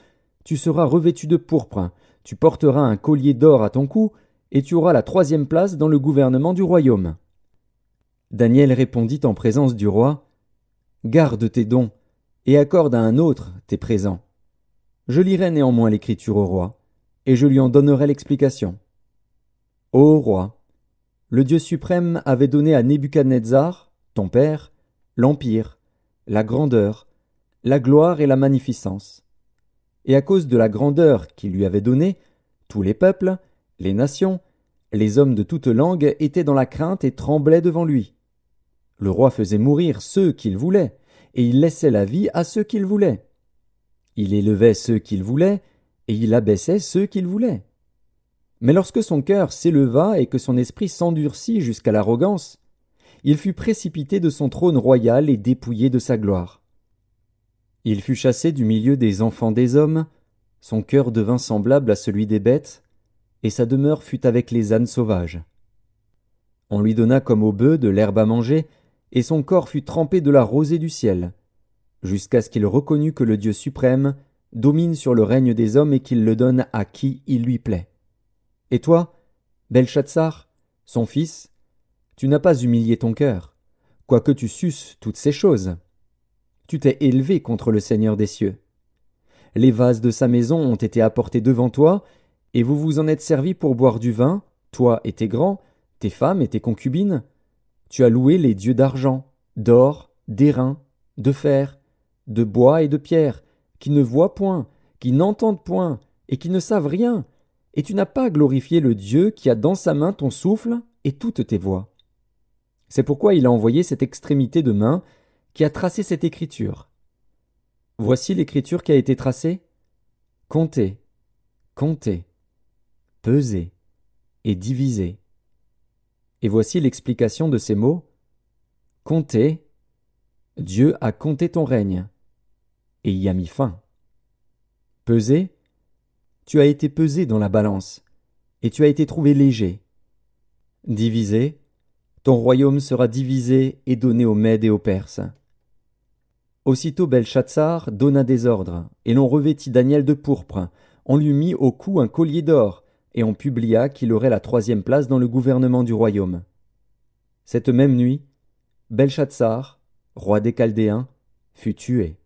tu seras revêtu de pourpre, tu porteras un collier d'or à ton cou, et tu auras la 3e place dans le gouvernement du royaume. Daniel répondit en présence du roi, « Garde tes dons, et accorde à un autre tes présents. Je lirai néanmoins l'écriture au roi, et je lui en donnerai l'explication. Ô roi, le Dieu suprême avait donné à Nebuchadnezzar, ton père, l'empire, la grandeur, la gloire et la magnificence. Et à cause de la grandeur qu'il lui avait donnée, tous les peuples, les nations, les hommes de toute langue étaient dans la crainte et tremblaient devant lui. Le roi faisait mourir ceux qu'il voulait, et il laissait la vie à ceux qu'il voulait. Il élevait ceux qu'il voulait, et il abaissait ceux qu'il voulait. Mais lorsque son cœur s'éleva et que son esprit s'endurcit jusqu'à l'arrogance, il fut précipité de son trône royal et dépouillé de sa gloire. Il fut chassé du milieu des enfants des hommes, son cœur devint semblable à celui des bêtes, et sa demeure fut avec les ânes sauvages. On lui donna comme aux bœufs de l'herbe à manger, et son corps fut trempé de la rosée du ciel, jusqu'à ce qu'il reconnût que le Dieu suprême domine sur le règne des hommes et qu'il le donne à qui il lui plaît. Et toi, Belchatsar, son fils, tu n'as pas humilié ton cœur, quoique tu susses toutes ces choses. Tu t'es élevé contre le Seigneur des cieux. Les vases de sa maison ont été apportés devant toi, et vous vous en êtes servis pour boire du vin, toi et tes grands, tes femmes et tes concubines. Tu as loué les dieux d'argent, d'or, d'airain, de fer, de bois et de pierre, qui ne voient point, qui n'entendent point, et qui ne savent rien, et tu n'as pas glorifié le Dieu qui a dans sa main ton souffle et toutes tes voies. C'est pourquoi il a envoyé cette extrémité de main qui a tracé cette écriture. Voici l'écriture qui a été tracée. Comptez, comptez, pesez et divisez. Et voici l'explication de ces mots. Comptez, Dieu a compté ton règne, et y a mis fin. Pesez, tu as été pesé dans la balance, et tu as été trouvé léger. Divisez, ton royaume sera divisé et donné aux Mèdes et aux Perses. Aussitôt Belchatsar donna des ordres, et l'on revêtit Daniel de pourpre, on lui mit au cou un collier d'or, et on publia qu'il aurait la 3e place dans le gouvernement du royaume. Cette même nuit, Belchatsar, roi des Chaldéens, fut tué.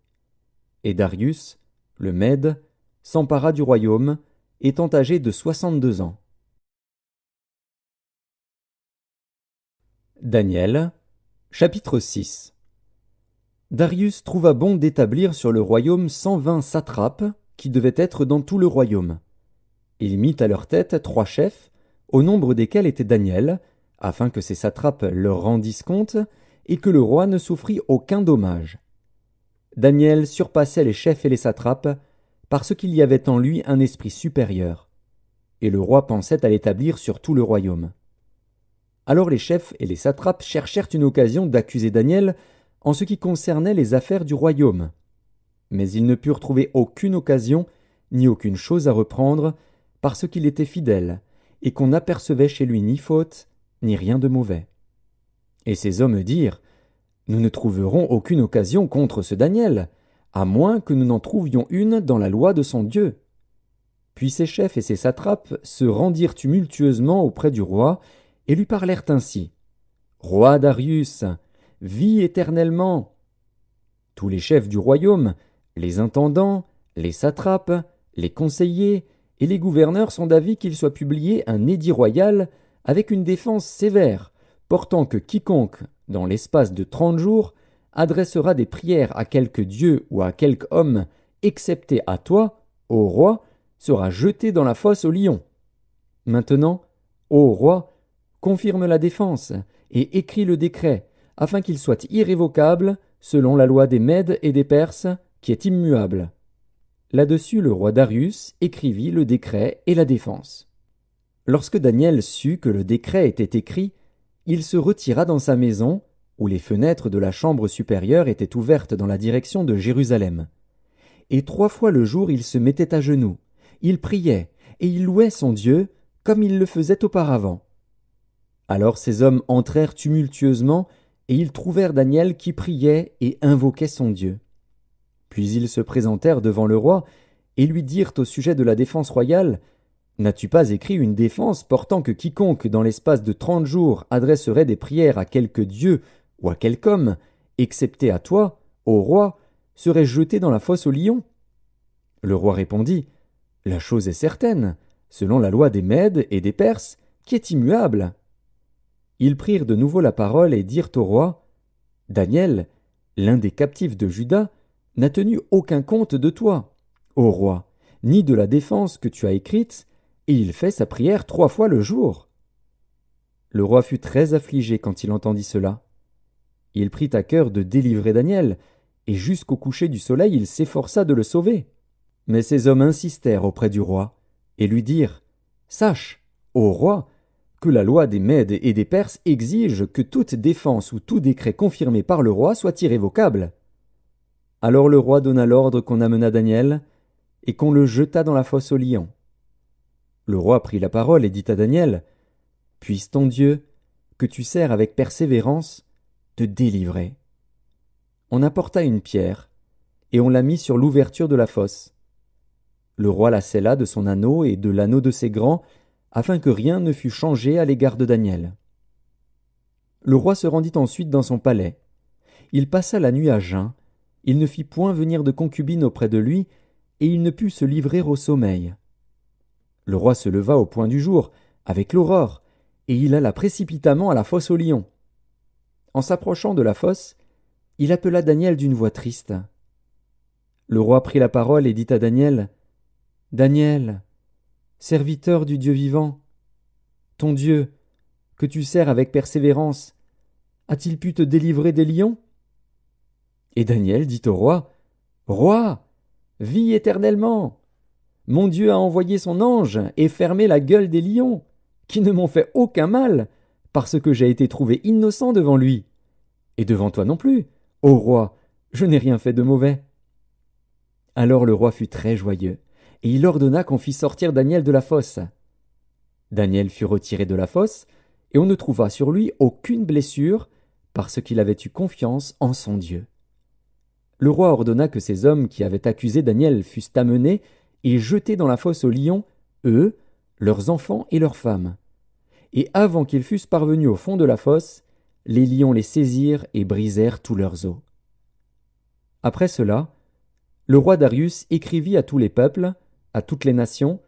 Et Darius, le Mède, s'empara du royaume, étant âgé de 62 ans. Daniel, chapitre 6. Darius trouva bon d'établir sur le royaume 120 satrapes qui devaient être dans tout le royaume. Il mit à leur tête 3 chefs, au nombre desquels était Daniel, afin que ces satrapes leur rendissent compte et que le roi ne souffrît aucun dommage. Daniel surpassait les chefs et les satrapes parce qu'il y avait en lui un esprit supérieur, et le roi pensait à l'établir sur tout le royaume. Alors les chefs et les satrapes cherchèrent une occasion d'accuser Daniel en ce qui concernait les affaires du royaume. Mais ils ne purent trouver aucune occasion ni aucune chose à reprendre, parce qu'il était fidèle, et qu'on n'apercevait chez lui ni faute, ni rien de mauvais. Et ces hommes dirent, « Nous ne trouverons aucune occasion contre ce Daniel, à moins que nous n'en trouvions une dans la loi de son Dieu. » Puis ces chefs et ces satrapes se rendirent tumultueusement auprès du roi, et lui parlèrent ainsi. « Roi Darius, vis éternellement. » Tous les chefs du royaume, les intendants, les satrapes, les conseillers et les gouverneurs sont d'avis qu'il soit publié un édit royal avec une défense sévère, portant que quiconque, dans l'espace de 30 jours, adressera des prières à quelque dieu ou à quelque homme, excepté à toi, ô roi, sera jeté dans la fosse aux lions. Maintenant, ô roi, confirme la défense et écris le décret, afin qu'il soit irrévocable, selon la loi des Mèdes et des Perses, qui est immuable. Là-dessus, le roi Darius écrivit le décret et la défense. Lorsque Daniel sut que le décret était écrit, il se retira dans sa maison, où les fenêtres de la chambre supérieure étaient ouvertes dans la direction de Jérusalem. Et 3 fois le jour il se mettait à genoux, il priait, et il louait son Dieu, comme il le faisait auparavant. Alors ces hommes entrèrent tumultueusement, et ils trouvèrent Daniel qui priait et invoquait son Dieu. Puis ils se présentèrent devant le roi, et lui dirent au sujet de la défense royale: « N'as-tu pas écrit une défense portant que quiconque dans l'espace de 30 jours adresserait des prières à quelque dieu ou à quelque homme, excepté à toi, ô roi, serait jeté dans la fosse aux lions ?» Le roi répondit: « La chose est certaine, selon la loi des Mèdes et des Perses, qui est immuable. » Ils prirent de nouveau la parole et dirent au roi: « Daniel, l'un des captifs de Juda, n'a tenu aucun compte de toi, ô roi, ni de la défense que tu as écrite, et il fait sa prière 3 fois le jour. » Le roi fut très affligé quand il entendit cela. Il prit à cœur de délivrer Daniel, et jusqu'au coucher du soleil il s'efforça de le sauver. Mais ces hommes insistèrent auprès du roi, et lui dirent: « Sache, ô roi, que la loi des Mèdes et des Perses exige que toute défense ou tout décret confirmé par le roi soit irrévocable. » Alors le roi donna l'ordre qu'on amenât Daniel, et qu'on le jetât dans la fosse aux lions. Le roi prit la parole et dit à Daniel: « Puisse ton Dieu, que tu sers avec persévérance, te délivrer. » On apporta une pierre, et on la mit sur l'ouverture de la fosse. Le roi la scella de son anneau et de l'anneau de ses grands, afin que rien ne fût changé à l'égard de Daniel. Le roi se rendit ensuite dans son palais. Il passa la nuit à jeun, il ne fit point venir de concubine auprès de lui, et il ne put se livrer au sommeil. Le roi se leva au point du jour, avec l'aurore, et il alla précipitamment à la fosse aux lions. En s'approchant de la fosse, il appela Daniel d'une voix triste. Le roi prit la parole et dit à Daniel: « Daniel, serviteur du Dieu vivant, ton Dieu, que tu sers avec persévérance, a-t-il pu te délivrer des lions ?» Et Daniel dit au roi: « Roi, vis éternellement! Mon Dieu a envoyé son ange et fermé la gueule des lions, qui ne m'ont fait aucun mal, parce que j'ai été trouvé innocent devant lui. Et devant toi non plus, ô roi, je n'ai rien fait de mauvais. » Alors le roi fut très joyeux, et il ordonna qu'on fît sortir Daniel de la fosse. Daniel fut retiré de la fosse, et on ne trouva sur lui aucune blessure, parce qu'il avait eu confiance en son Dieu. Le roi ordonna que ces hommes qui avaient accusé Daniel fussent amenés et jetés dans la fosse aux lions, eux, leurs enfants et leurs femmes. Et avant qu'ils fussent parvenus au fond de la fosse, les lions les saisirent et brisèrent tous leurs os. Après cela, le roi Darius écrivit à tous les peuples, à toutes les nations,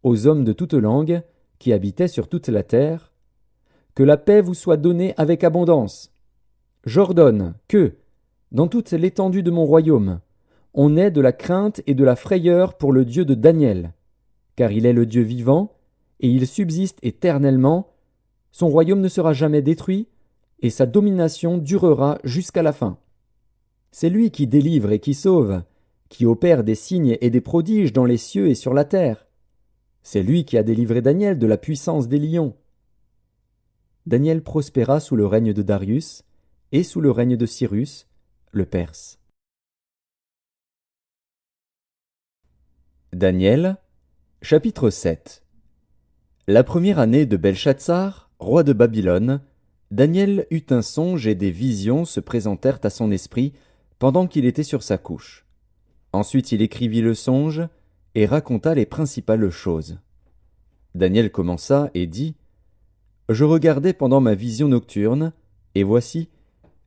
aux hommes de toute langue, qui habitaient sur toute la terre: « Que la paix vous soit donnée avec abondance. J'ordonne que, dans toute l'étendue de mon royaume, on ait de la crainte et de la frayeur pour le Dieu de Daniel, car il est le Dieu vivant, et il subsiste éternellement, son royaume ne sera jamais détruit, et sa domination durera jusqu'à la fin. C'est lui qui délivre et qui sauve, qui opère des signes et des prodiges dans les cieux et sur la terre. C'est lui qui a délivré Daniel de la puissance des lions. » Daniel prospéra sous le règne de Darius et sous le règne de Cyrus, le Perse. Daniel, chapitre 7. La première année de Belshazzar, roi de Babylone, Daniel eut un songe et des visions se présentèrent à son esprit pendant qu'il était sur sa couche. Ensuite il écrivit le songe et raconta les principales choses. Daniel commença et dit: « Je regardais pendant ma vision nocturne, et voici,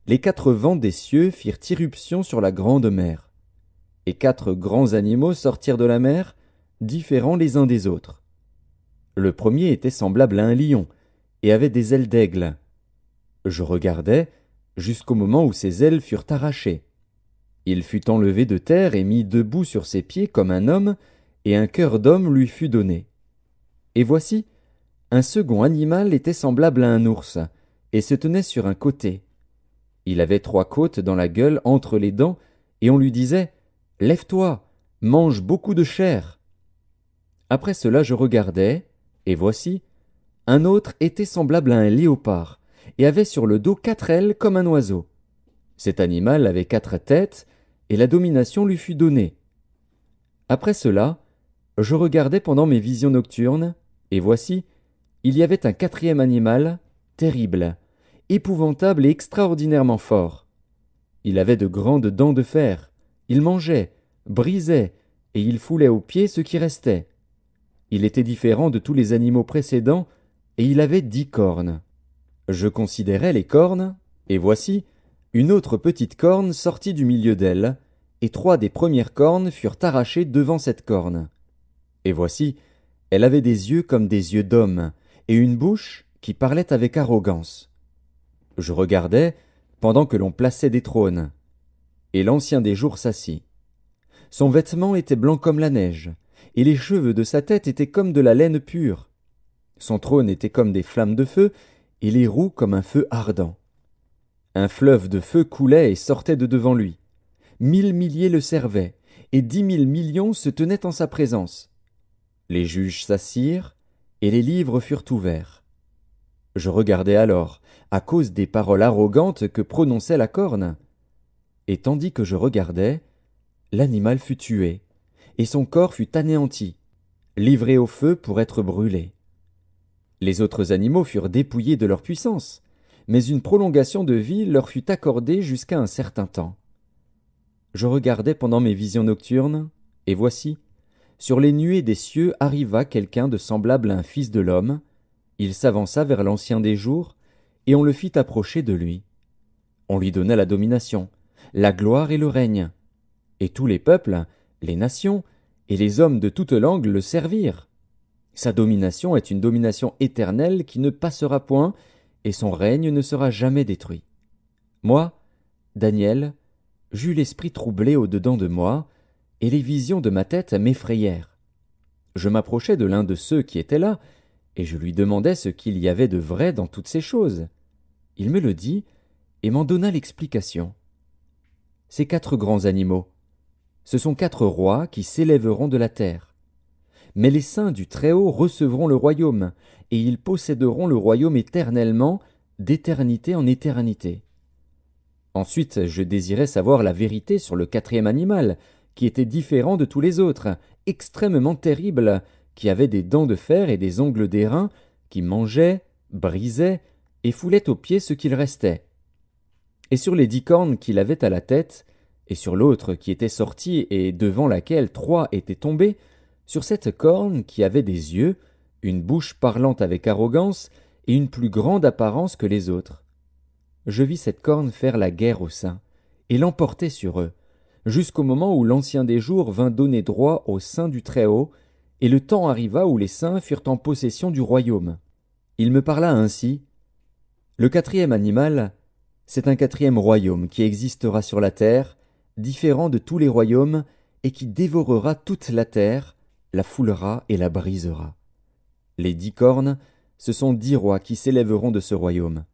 les 4 vents des cieux firent irruption sur la grande mer. Et 4 grands animaux sortirent de la mer, différents les uns des autres. Le premier était semblable à un lion, et avait des ailes d'aigle. Je regardais, jusqu'au moment où ses ailes furent arrachées. Il fut enlevé de terre et mis debout sur ses pieds comme un homme, et un cœur d'homme lui fut donné. Et voici, un second animal était semblable à un ours, et se tenait sur un côté. Il avait 3 côtes dans la gueule entre les dents, et on lui disait: « Lève-toi, mange beaucoup de chair. » Après cela je regardais, et voici, un autre était semblable à un léopard, et avait sur le dos 4 ailes comme un oiseau. Cet animal avait 4 têtes, et la domination lui fut donnée. Après cela, je regardais pendant mes visions nocturnes, et voici, il y avait un 4e animal, terrible, épouvantable et extraordinairement fort. Il avait de grandes dents de fer, il mangeait, brisait, et il foulait aux pieds ce qui restait. Il était différent de tous les animaux précédents, et il avait 10 cornes. Je considérais les cornes, et voici, une autre petite corne sortit du milieu d'elle, et 3 des premières cornes furent arrachées devant cette corne. Et voici, elle avait des yeux comme des yeux d'homme, et une bouche qui parlait avec arrogance. Je regardais, pendant que l'on plaçait des trônes. Et l'Ancien des jours s'assit. Son vêtement était blanc comme la neige, et les cheveux de sa tête étaient comme de la laine pure. Son trône était comme des flammes de feu, et les roues comme un feu ardent. Un fleuve de feu coulait et sortait de devant lui. 1000 milliers le servaient, et 10 000 millions se tenaient en sa présence. Les juges s'assirent, et les livres furent ouverts. Je regardais alors, à cause des paroles arrogantes que prononçait la corne. Et tandis que je regardais, l'animal fut tué, et son corps fut anéanti, livré au feu pour être brûlé. Les autres animaux furent dépouillés de leur puissance, mais une prolongation de vie leur fut accordée jusqu'à un certain temps. Je regardais pendant mes visions nocturnes, et voici, sur les nuées des cieux arriva quelqu'un de semblable à un fils de l'homme. Il s'avança vers l'Ancien des jours, et on le fit approcher de lui. On lui donna la domination, la gloire et le règne. Et tous les peuples, les nations, et les hommes de toute langue le servirent. Sa domination est une domination éternelle qui ne passera point, et son règne ne sera jamais détruit. Moi, Daniel, j'eus l'esprit troublé au-dedans de moi, et les visions de ma tête m'effrayèrent. Je m'approchai de l'un de ceux qui étaient là, et je lui demandai ce qu'il y avait de vrai dans toutes ces choses. Il me le dit, et m'en donna l'explication. Ces 4 grands animaux, ce sont 4 rois qui s'élèveront de la terre. Mais les saints du Très-Haut recevront le royaume, et ils posséderont le royaume éternellement, d'éternité en éternité. Ensuite, je désirais savoir la vérité sur le 4e animal, qui était différent de tous les autres, extrêmement terrible, qui avait des dents de fer et des ongles d'airain, qui mangeait, brisait, et foulait aux pieds ce qu'il restait. Et sur les 10 cornes qu'il avait à la tête, et sur l'autre qui était sortie et devant laquelle 3 étaient tombés, sur cette corne qui avait des yeux, une bouche parlant avec arrogance, et une plus grande apparence que les autres. Je vis cette corne faire la guerre aux saints, et l'emporter sur eux, jusqu'au moment où l'Ancien des jours vint donner droit aux saints du Très-Haut, et le temps arriva où les saints furent en possession du royaume. Il me parla ainsi. Le 4e animal, c'est un 4e royaume qui existera sur la terre, différent de tous les royaumes, et qui dévorera toute la terre, la foulera et la brisera. Les 10 cornes, ce sont 10 rois qui s'élèveront de ce royaume.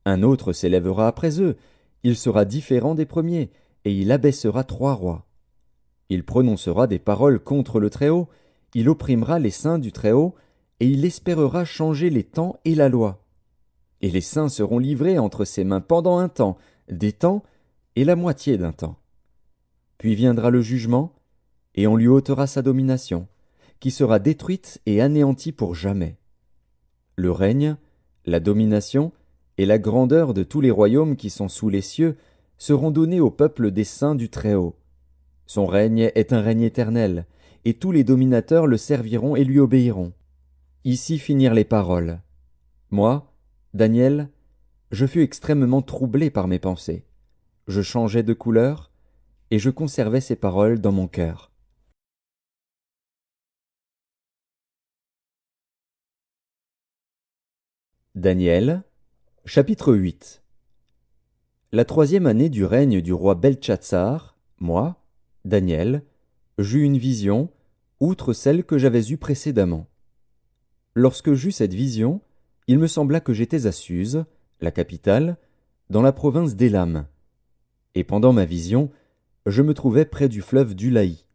Un autre s'élèvera après eux, il sera différent des premiers, et il abaissera 3 rois. Il prononcera des paroles contre le Très-Haut, il opprimera les saints du Très-Haut, et il espérera changer les temps et la loi. Et les saints seront livrés entre ses mains pendant un temps, des temps, et la moitié d'un temps. Puis viendra le jugement, et on lui ôtera sa domination, qui sera détruite et anéantie pour jamais. Le règne, la domination et la grandeur de tous les royaumes qui sont sous les cieux seront donnés au peuple des saints du Très-Haut. Son règne est un règne éternel, et tous les dominateurs le serviront et lui obéiront. Ici finirent les paroles. Moi, Daniel, je fus extrêmement troublé par mes pensées. Je changeais de couleur, et je conservais ces paroles dans mon cœur. Daniel, chapitre 8. La 3e année du règne du roi Beltchatsar, moi, Daniel, j'eus une vision, outre celle que j'avais eue précédemment. Lorsque j'eus cette vision, il me sembla que j'étais à Suse, la capitale, dans la province d'Élam. Et pendant ma vision, je me trouvais près du fleuve d'Ulaï.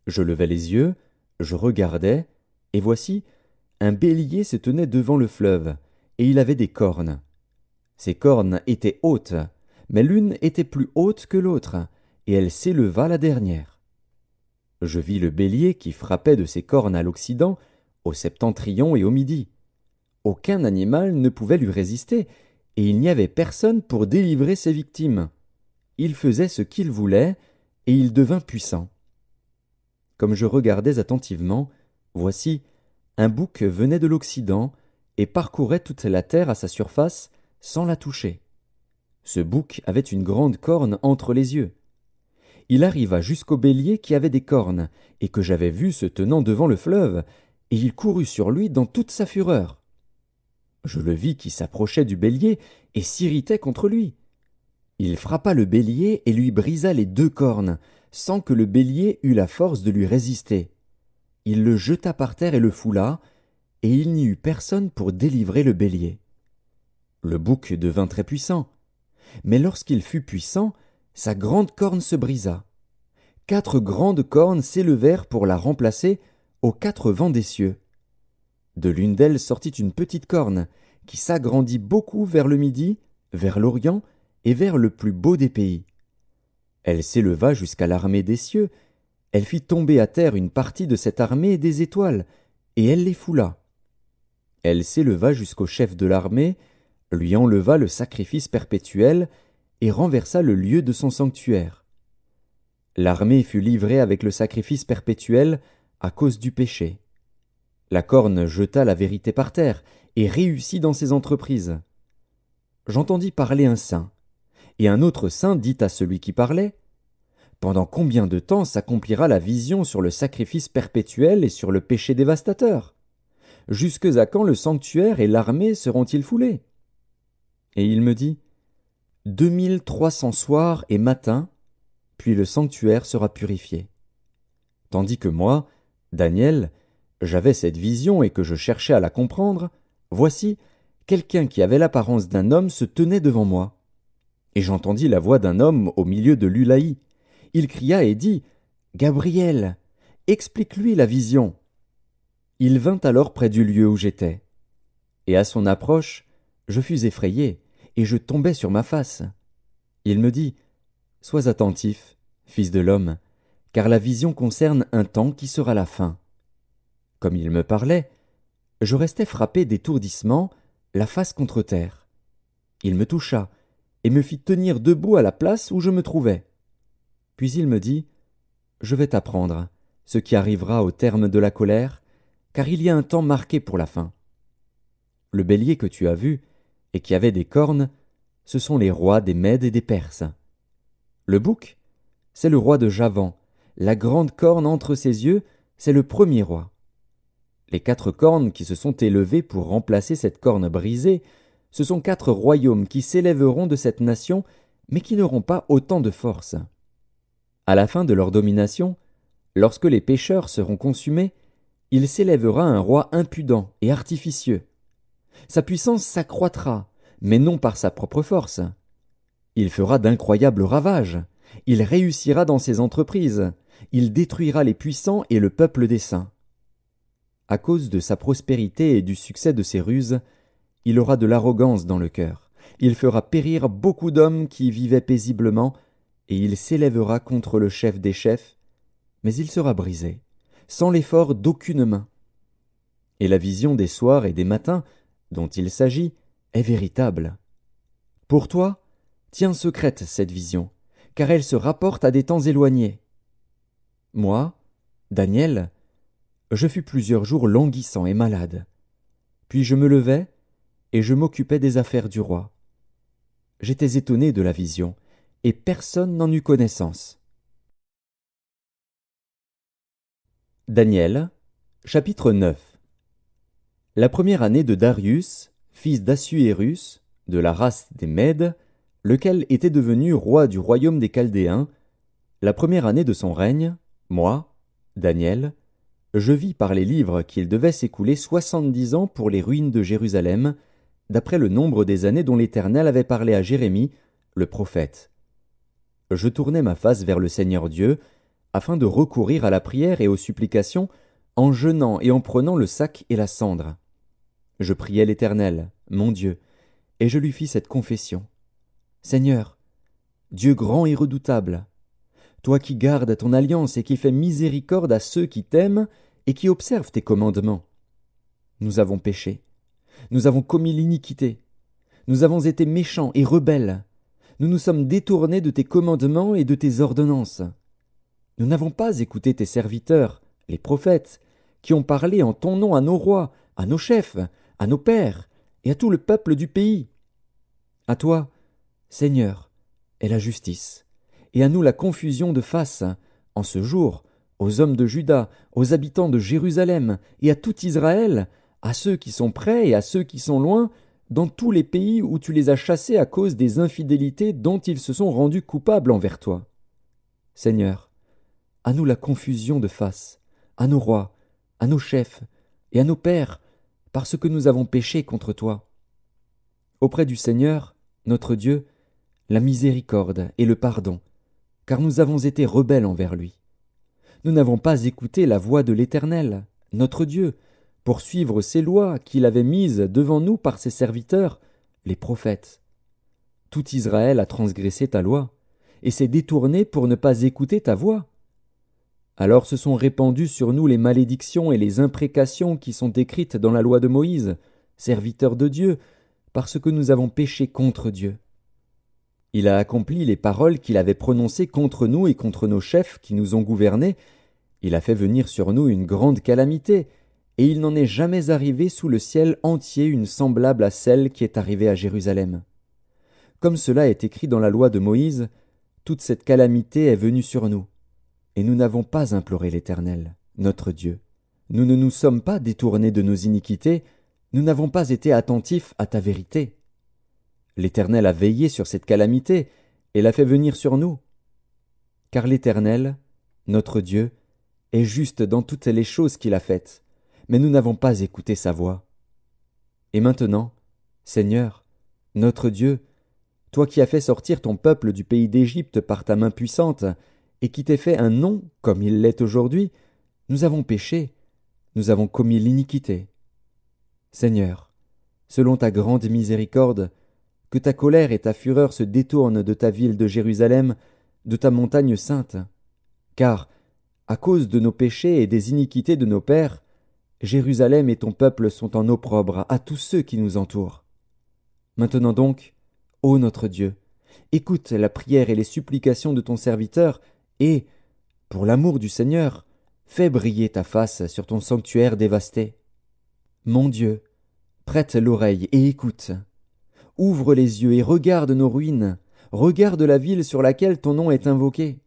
Je levai les yeux, je regardai, et voici, un bélier se tenait devant le fleuve, et il avait des cornes. Ses cornes étaient hautes, mais l'une était plus haute que l'autre, et elle s'éleva la dernière. Je vis le bélier qui frappait de ses cornes à l'Occident, au septentrion et au midi. Aucun animal ne pouvait lui résister, et il n'y avait personne pour délivrer ses victimes. Il faisait ce qu'il voulait, et il devint puissant. Comme je regardais attentivement, voici, un bouc venait de l'Occident, et parcourait toute la terre à sa surface, sans la toucher. Ce bouc avait une grande corne entre les yeux. Il arriva jusqu'au bélier qui avait des cornes, et que j'avais vu se tenant devant le fleuve, et il courut sur lui dans toute sa fureur. Je le vis qui s'approchait du bélier et s'irritait contre lui. Il frappa le bélier et lui brisa les 2 cornes, sans que le bélier eût la force de lui résister. Il le jeta par terre et le foula, et il n'y eut personne pour délivrer le bélier. Le bouc devint très puissant, mais lorsqu'il fut puissant, sa grande corne se brisa. 4 grandes cornes s'élevèrent pour la remplacer aux 4 vents des cieux. De l'une d'elles sortit une petite corne, qui s'agrandit beaucoup vers le midi, vers l'Orient et vers le plus beau des pays. Elle s'éleva jusqu'à l'armée des cieux, elle fit tomber à terre une partie de cette armée des étoiles, et elle les foula. Elle s'éleva jusqu'au chef de l'armée, lui enleva le sacrifice perpétuel, et renversa le lieu de son sanctuaire. L'armée fut livrée avec le sacrifice perpétuel à cause du péché. La corne jeta la vérité par terre et réussit dans ses entreprises. J'entendis parler un saint, et un autre saint dit à celui qui parlait, « Pendant combien de temps s'accomplira la vision sur le sacrifice perpétuel et sur le péché dévastateur? Jusque à quand le sanctuaire et l'armée seront-ils foulés ?» Et il me dit, 2300 soirs et matins, puis le sanctuaire sera purifié. Tandis que moi, Daniel, j'avais cette vision et que je cherchais à la comprendre, voici, quelqu'un qui avait l'apparence d'un homme se tenait devant moi. Et j'entendis la voix d'un homme au milieu de l'Ulaï. Il cria et dit, « Gabriel, explique-lui la vision. » Il vint alors près du lieu où j'étais. Et à son approche, je fus effrayé, et je tombai sur ma face. Il me dit, « Sois attentif, fils de l'homme, car la vision concerne un temps qui sera la fin. » Comme il me parlait, je restais frappé d'étourdissement, la face contre terre. Il me toucha, et me fit tenir debout à la place où je me trouvais. Puis il me dit, « Je vais t'apprendre ce qui arrivera au terme de la colère, car il y a un temps marqué pour la fin. Le bélier que tu as vu, et qui avait des cornes, ce sont les rois des Mèdes et des Perses. Le bouc, c'est le roi de Javan, la grande corne entre ses yeux, c'est le premier roi. Les 4 cornes qui se sont élevées pour remplacer cette corne brisée, ce sont 4 royaumes qui s'élèveront de cette nation, mais qui n'auront pas autant de force. À la fin de leur domination, lorsque les pécheurs seront consumés, il s'élèvera un roi impudent et artificieux. Sa puissance s'accroîtra, mais non par sa propre force. Il fera d'incroyables ravages, il réussira dans ses entreprises, il détruira les puissants et le peuple des saints. À cause de sa prospérité et du succès de ses ruses, il aura de l'arrogance dans le cœur. Il fera périr beaucoup d'hommes qui vivaient paisiblement, et il s'élèvera contre le chef des chefs, mais il sera brisé, sans l'effort d'aucune main. Et la vision des soirs et des matins, dont il s'agit, est véritable. Pour toi, tiens secrète cette vision, car elle se rapporte à des temps éloignés. Moi, Daniel, je fus plusieurs jours languissant et malade. Puis je me levai, et je m'occupais des affaires du roi. J'étais étonné de la vision, et personne n'en eut connaissance. Daniel, chapitre 9. La première année de Darius, fils d'Assuérus, de la race des Mèdes, lequel était devenu roi du royaume des Chaldéens, la première année de son règne, moi, Daniel, je vis par les livres qu'il devait s'écouler 70 ans pour les ruines de Jérusalem, d'après le nombre des années dont l'Éternel avait parlé à Jérémie, le prophète. Je tournai ma face vers le Seigneur Dieu, afin de recourir à la prière et aux supplications, en jeûnant et en prenant le sac et la cendre. Je priai l'Éternel, mon Dieu, et je lui fis cette confession. Seigneur, Dieu grand et redoutable, toi qui gardes ton alliance et qui fais miséricorde à ceux qui t'aiment et qui observent tes commandements. Nous avons péché, nous avons commis l'iniquité, nous avons été méchants et rebelles, nous nous sommes détournés de tes commandements et de tes ordonnances. Nous n'avons pas écouté tes serviteurs, les prophètes, qui ont parlé en ton nom à nos rois, à nos chefs, à nos pères et à tout le peuple du pays. À toi, Seigneur, est la justice, et à nous la confusion de face, en ce jour, aux hommes de Juda, aux habitants de Jérusalem, et à tout Israël, à ceux qui sont près et à ceux qui sont loin, dans tous les pays où tu les as chassés à cause des infidélités dont ils se sont rendus coupables envers toi. Seigneur, à nous la confusion de face, à nos rois, à nos chefs et à nos pères, parce que nous avons péché contre toi. Auprès du Seigneur, notre Dieu, la miséricorde et le pardon, car nous avons été rebelles envers lui. Nous n'avons pas écouté la voix de l'Éternel, notre Dieu, pour suivre ses lois qu'il avait mises devant nous par ses serviteurs, les prophètes. Tout Israël a transgressé ta loi, et s'est détourné pour ne pas écouter ta voix. Alors se sont répandues sur nous les malédictions et les imprécations qui sont écrites dans la loi de Moïse, serviteur de Dieu, parce que nous avons péché contre Dieu. Il a accompli les paroles qu'il avait prononcées contre nous et contre nos chefs qui nous ont gouvernés. Il a fait venir sur nous une grande calamité, et il n'en est jamais arrivé sous le ciel entier une semblable à celle qui est arrivée à Jérusalem. Comme cela est écrit dans la loi de Moïse, toute cette calamité est venue sur nous, et nous n'avons pas imploré l'Éternel, notre Dieu. Nous ne nous sommes pas détournés de nos iniquités, nous n'avons pas été attentifs à ta vérité. L'Éternel a veillé sur cette calamité et l'a fait venir sur nous. Car l'Éternel, notre Dieu, est juste dans toutes les choses qu'il a faites, mais nous n'avons pas écouté sa voix. Et maintenant, Seigneur, notre Dieu, toi qui as fait sortir ton peuple du pays d'Égypte par ta main puissante, et qui t'es fait un nom comme il l'est aujourd'hui, nous avons péché, nous avons commis l'iniquité. Seigneur, selon ta grande miséricorde, que ta colère et ta fureur se détournent de ta ville de Jérusalem, de ta montagne sainte. Car, à cause de nos péchés et des iniquités de nos pères, Jérusalem et ton peuple sont en opprobre à tous ceux qui nous entourent. Maintenant donc, ô notre Dieu, écoute la prière et les supplications de ton serviteur, et, pour l'amour du Seigneur, fais briller ta face sur ton sanctuaire dévasté. Mon Dieu, prête l'oreille et écoute. Ouvre les yeux et regarde nos ruines, regarde la ville sur laquelle ton nom est invoqué.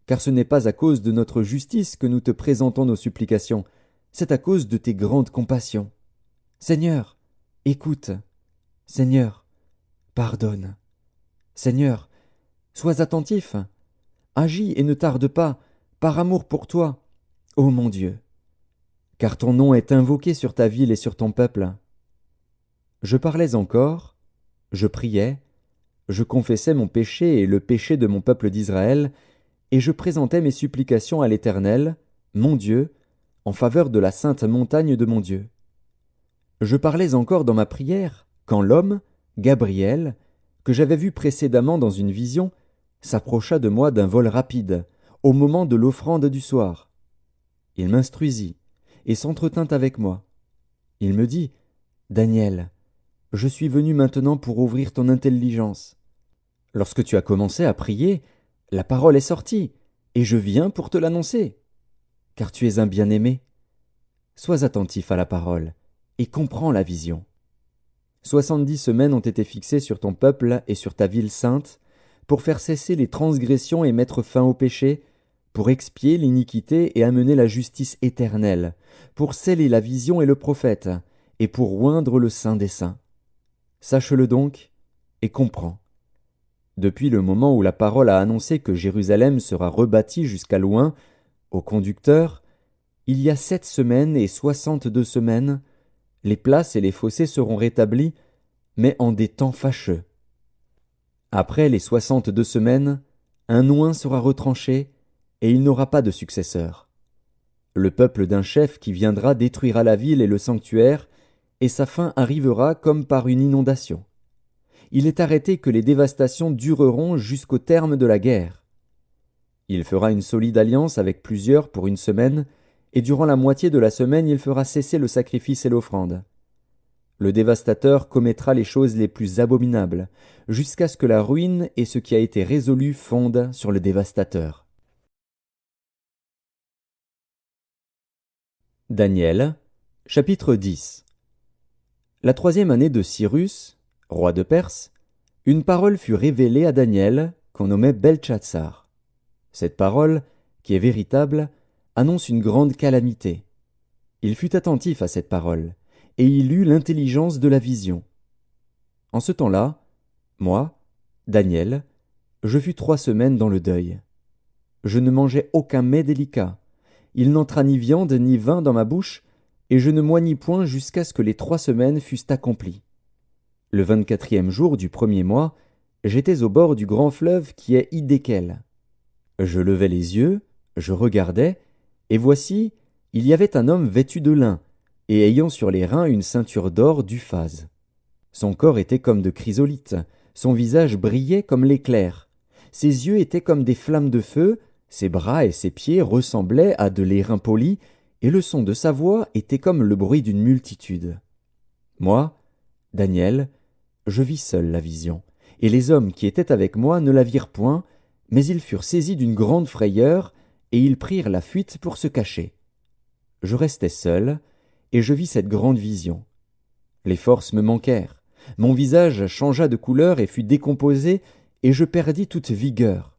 Car ce n'est pas à cause de notre justice que nous te présentons nos supplications, c'est à cause de tes grandes compassions. Seigneur, écoute. Seigneur, pardonne. Seigneur, sois attentif. Agis et ne tarde pas, par amour pour toi, ô mon Dieu. Car ton nom est invoqué sur ta ville et sur ton peuple. Je parlais encore, je priais, je confessais mon péché et le péché de mon peuple d'Israël, et je présentais mes supplications à l'Éternel, mon Dieu, en faveur de la sainte montagne de mon Dieu. Je parlais encore dans ma prière, quand l'homme, Gabriel, que j'avais vu précédemment dans une vision, s'approcha de moi d'un vol rapide, au moment de l'offrande du soir. Il m'instruisit, et s'entretint avec moi. Il me dit, « Daniel, je suis venu maintenant pour ouvrir ton intelligence. Lorsque tu as commencé à prier, la parole est sortie, et je viens pour te l'annoncer. Car tu es un bien-aimé. Sois attentif à la parole, et comprends la vision. 70 semaines ont été fixées sur ton peuple et sur ta ville sainte, pour faire cesser les transgressions et mettre fin au péché, pour expier l'iniquité et amener la justice éternelle, pour sceller la vision et le prophète, et pour oindre le Saint des saints. Sache-le donc, et comprends. Depuis le moment où la parole a annoncé que Jérusalem sera rebâtie jusqu'à loin, au conducteur, il y a 7 semaines et 62 semaines, les places et les fossés seront rétablis, mais en des temps fâcheux. Après les 62 semaines, un oint sera retranché, et il n'aura pas de successeur. Le peuple d'un chef qui viendra détruira la ville et le sanctuaire, et sa fin arrivera comme par une inondation. Il est arrêté que les dévastations dureront jusqu'au terme de la guerre. Il fera une solide alliance avec plusieurs pour une semaine, et durant la moitié de la semaine il fera cesser le sacrifice et l'offrande. Le dévastateur commettra les choses les plus abominables, jusqu'à ce que la ruine et ce qui a été résolu fondent sur le dévastateur. Daniel, chapitre 10. La 3e année de Cyrus, roi de Perse, une parole fut révélée à Daniel, qu'on nommait Beltchatsar. Cette parole, qui est véritable, annonce une grande calamité. Il fut attentif à cette parole, et il eut l'intelligence de la vision. En ce temps-là, moi, Daniel, je fus 3 semaines dans le deuil. Je ne mangeai aucun mets délicat. Il n'entra ni viande ni vin dans ma bouche, et je ne moignis point jusqu'à ce que les 3 semaines fussent accomplies. Le 24e jour du 1er mois, j'étais au bord du grand fleuve qui est Hidékel. Je levai les yeux, je regardai, et voici, il y avait un homme vêtu de lin, et ayant sur les reins une ceinture d'or d'Uphaz. Son corps était comme de chrysolite, son visage brillait comme l'éclair. Ses yeux étaient comme des flammes de feu, ses bras et ses pieds ressemblaient à de l'airain poli, et le son de sa voix était comme le bruit d'une multitude. Moi, Daniel, je vis seul la vision, et les hommes qui étaient avec moi ne la virent point, mais ils furent saisis d'une grande frayeur, et ils prirent la fuite pour se cacher. Je restai seul, et je vis cette grande vision. Les forces me manquèrent, mon visage changea de couleur et fut décomposé, et je perdis toute vigueur.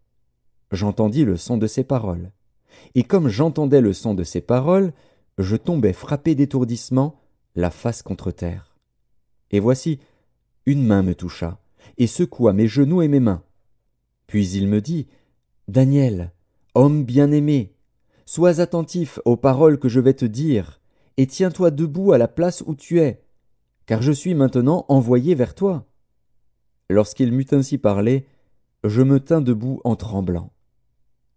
J'entendis le son de ses paroles. Et comme j'entendais le son de ses paroles, je tombai frappé d'étourdissement, la face contre terre. Et voici, une main me toucha, et secoua mes genoux et mes mains. Puis il me dit, « Daniel, homme bien-aimé, sois attentif aux paroles que je vais te dire, et tiens-toi debout à la place où tu es, car je suis maintenant envoyé vers toi. » Lorsqu'il m'eut ainsi parlé, je me tins debout en tremblant.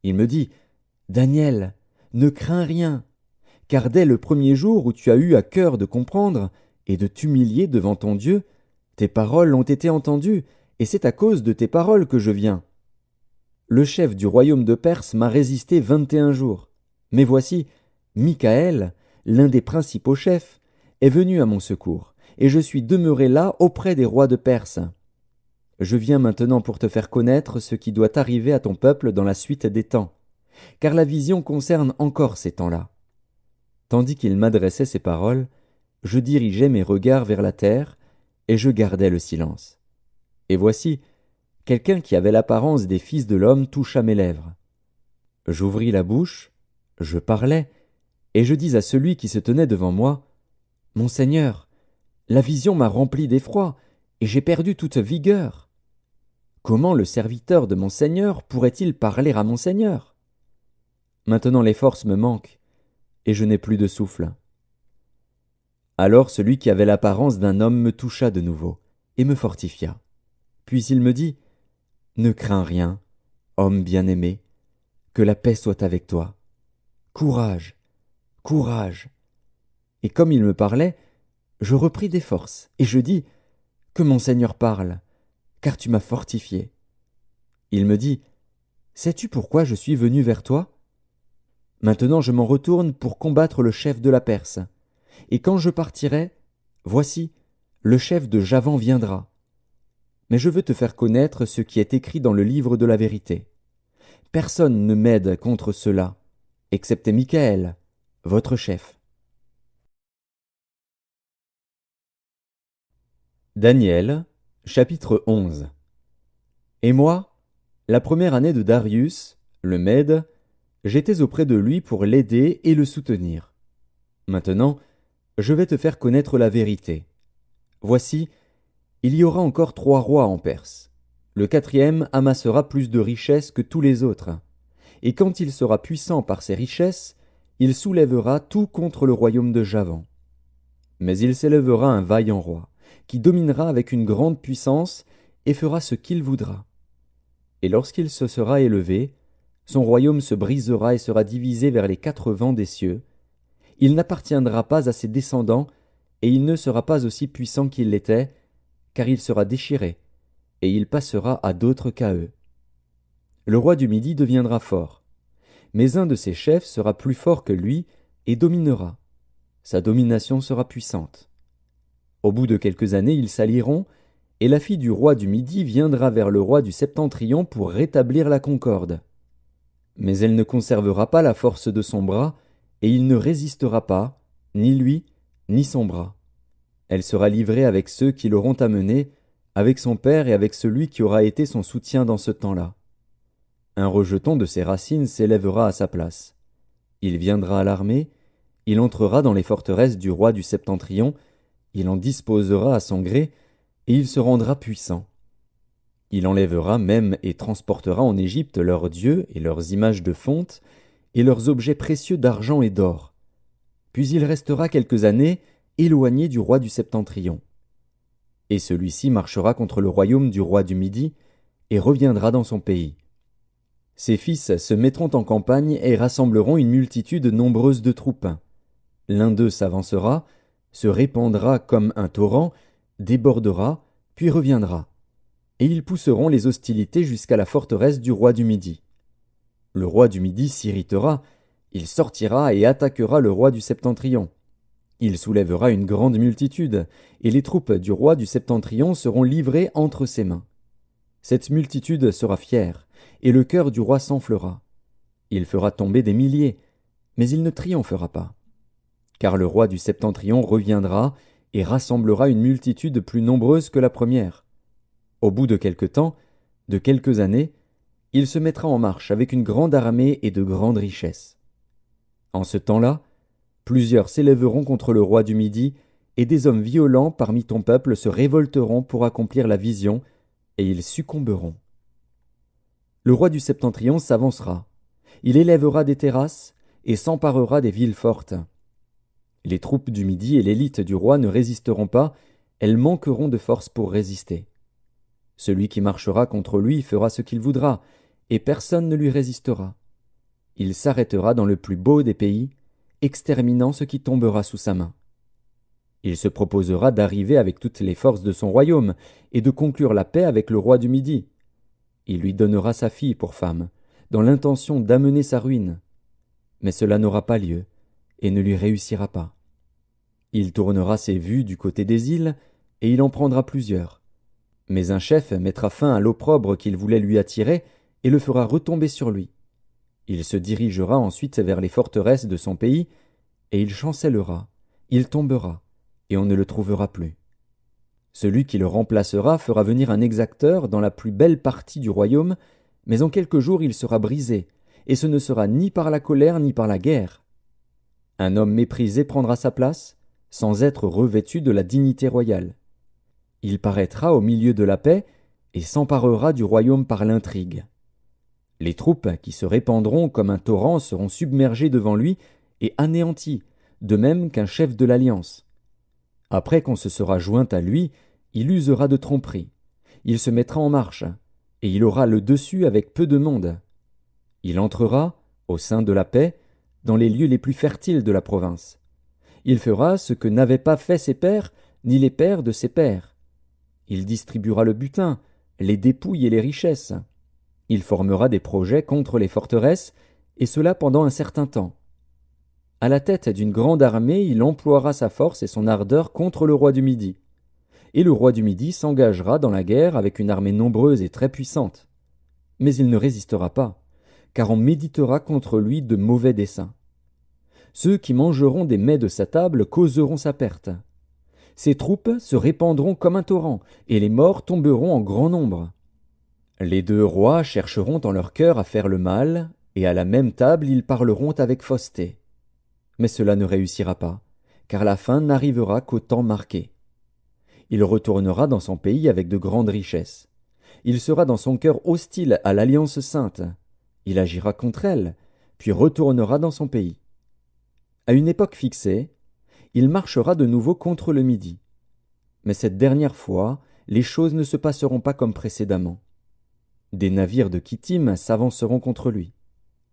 Il me dit, « Daniel, ne crains rien, car dès le 1er jour où tu as eu à cœur de comprendre et de t'humilier devant ton Dieu, tes paroles ont été entendues, et c'est à cause de tes paroles que je viens. Le chef du royaume de Perse m'a résisté 21 jours, mais voici, Michaël, l'un des principaux chefs, est venu à mon secours, et je suis demeuré là auprès des rois de Perse. Je viens maintenant pour te faire connaître ce qui doit arriver à ton peuple dans la suite des temps, car la vision concerne encore ces temps-là. » Tandis qu'il m'adressait ces paroles, je dirigeais mes regards vers la terre, et je gardais le silence. Et voici, quelqu'un qui avait l'apparence des fils de l'homme toucha mes lèvres. J'ouvris la bouche, je parlais, et je dis à celui qui se tenait devant moi, « Mon Seigneur, la vision m'a rempli d'effroi, et j'ai perdu toute vigueur. Comment le serviteur de mon Seigneur pourrait-il parler à mon Seigneur? Maintenant les forces me manquent, et je n'ai plus de souffle. » Alors celui qui avait l'apparence d'un homme me toucha de nouveau, et me fortifia. Puis il me dit, « Ne crains rien, homme bien-aimé, que la paix soit avec toi. Courage, courage. » Et comme il me parlait, je repris des forces, et je dis, « Que mon Seigneur parle, car tu m'as fortifié. » Il me dit, « Sais-tu pourquoi je suis venu vers toi? Maintenant je m'en retourne pour combattre le chef de la Perse. Et quand je partirai, voici, le chef de Javan viendra. Mais je veux te faire connaître ce qui est écrit dans le livre de la vérité. Personne ne m'aide contre cela, excepté Michaël, votre chef. » Daniel, chapitre 11. Et moi, la 1re année de Darius, le Mède, j'étais auprès de lui pour l'aider et le soutenir. Maintenant, je vais te faire connaître la vérité. Voici, il y aura encore 3 rois en Perse. Le 4e amassera plus de richesses que tous les autres. Et quand il sera puissant par ses richesses, il soulèvera tout contre le royaume de Javan. Mais il s'élèvera un vaillant roi, qui dominera avec une grande puissance et fera ce qu'il voudra. Et lorsqu'il se sera élevé, son royaume se brisera et sera divisé vers les 4 vents des cieux. Il n'appartiendra pas à ses descendants, et il ne sera pas aussi puissant qu'il l'était, car il sera déchiré, et il passera à d'autres qu'à eux. Le roi du Midi deviendra fort, mais un de ses chefs sera plus fort que lui et dominera. Sa domination sera puissante. Au bout de quelques années, ils s'allieront, et la fille du roi du Midi viendra vers le roi du Septentrion pour rétablir la concorde. Mais elle ne conservera pas la force de son bras, et il ne résistera pas, ni lui, ni son bras. Elle sera livrée avec ceux qui l'auront amenée, avec son père et avec celui qui aura été son soutien dans ce temps-là. Un rejeton de ses racines s'élèvera à sa place. Il viendra à l'armée, il entrera dans les forteresses du roi du Septentrion, il en disposera à son gré, et il se rendra puissant. Il enlèvera même et transportera en Égypte leurs dieux et leurs images de fonte, et leurs objets précieux d'argent et d'or. Puis il restera quelques années éloigné du roi du Septentrion. Et celui-ci marchera contre le royaume du roi du Midi, et reviendra dans son pays. Ses fils se mettront en campagne et rassembleront une multitude nombreuse de troupes. L'un d'eux s'avancera, se répandra comme un torrent, débordera, puis reviendra. Et ils pousseront les hostilités jusqu'à la forteresse du roi du Midi. Le roi du Midi s'irritera, il sortira et attaquera le roi du Septentrion. Il soulèvera une grande multitude, et les troupes du roi du Septentrion seront livrées entre ses mains. Cette multitude sera fière, et le cœur du roi s'enflera. Il fera tomber des milliers, mais il ne triomphera pas. Car le roi du Septentrion reviendra et rassemblera une multitude plus nombreuse que la première. Au bout de quelque temps, de quelques années, il se mettra en marche avec une grande armée et de grandes richesses. En ce temps-là, plusieurs s'élèveront contre le roi du Midi, et des hommes violents parmi ton peuple se révolteront pour accomplir la vision, et ils succomberont. Le roi du Septentrion s'avancera. Il élèvera des terrasses et s'emparera des villes fortes. Les troupes du Midi et l'élite du roi ne résisteront pas, elles manqueront de force pour résister. Celui qui marchera contre lui fera ce qu'il voudra, et personne ne lui résistera. Il s'arrêtera dans le plus beau des pays, exterminant ce qui tombera sous sa main. Il se proposera d'arriver avec toutes les forces de son royaume, et de conclure la paix avec le roi du Midi. Il lui donnera sa fille pour femme, dans l'intention d'amener sa ruine. Mais cela n'aura pas lieu, et ne lui réussira pas. Il tournera ses vues du côté des îles, et il en prendra plusieurs. Mais un chef mettra fin à l'opprobre qu'il voulait lui attirer, et le fera retomber sur lui. Il se dirigera ensuite vers les forteresses de son pays, et il chancellera, il tombera, et on ne le trouvera plus. Celui qui le remplacera fera venir un exacteur dans la plus belle partie du royaume, mais en quelques jours il sera brisé, et ce ne sera ni par la colère ni par la guerre. Un homme méprisé prendra sa place, sans être revêtu de la dignité royale. Il paraîtra au milieu de la paix, et s'emparera du royaume par l'intrigue. Les troupes qui se répandront comme un torrent seront submergées devant lui et anéanties, de même qu'un chef de l'alliance. Après qu'on se sera joint à lui, il usera de tromperie. Il se mettra en marche, et il aura le dessus avec peu de monde. Il entrera, au sein de la paix, dans les lieux les plus fertiles de la province. Il fera ce que n'avaient pas fait ses pères, ni les pères de ses pères. Il distribuera le butin, les dépouilles et les richesses. Il formera des projets contre les forteresses, et cela pendant un certain temps. À la tête d'une grande armée, il emploiera sa force et son ardeur contre le roi du Midi. Et le roi du Midi s'engagera dans la guerre avec une armée nombreuse et très puissante. Mais il ne résistera pas, car on méditera contre lui de mauvais desseins. Ceux qui mangeront des mets de sa table causeront sa perte. Ses troupes se répandront comme un torrent, et les morts tomberont en grand nombre. Les deux rois chercheront en leur cœur à faire le mal, et à la même table ils parleront avec fausseté. Mais cela ne réussira pas, car la fin n'arrivera qu'au temps marqué. Il retournera dans son pays avec de grandes richesses. Il sera dans son cœur hostile à l'Alliance sainte. Il agira contre elle, puis retournera dans son pays. À une époque fixée, il marchera de nouveau contre le Midi. Mais cette dernière fois, les choses ne se passeront pas comme précédemment. Des navires de Kittim s'avanceront contre lui.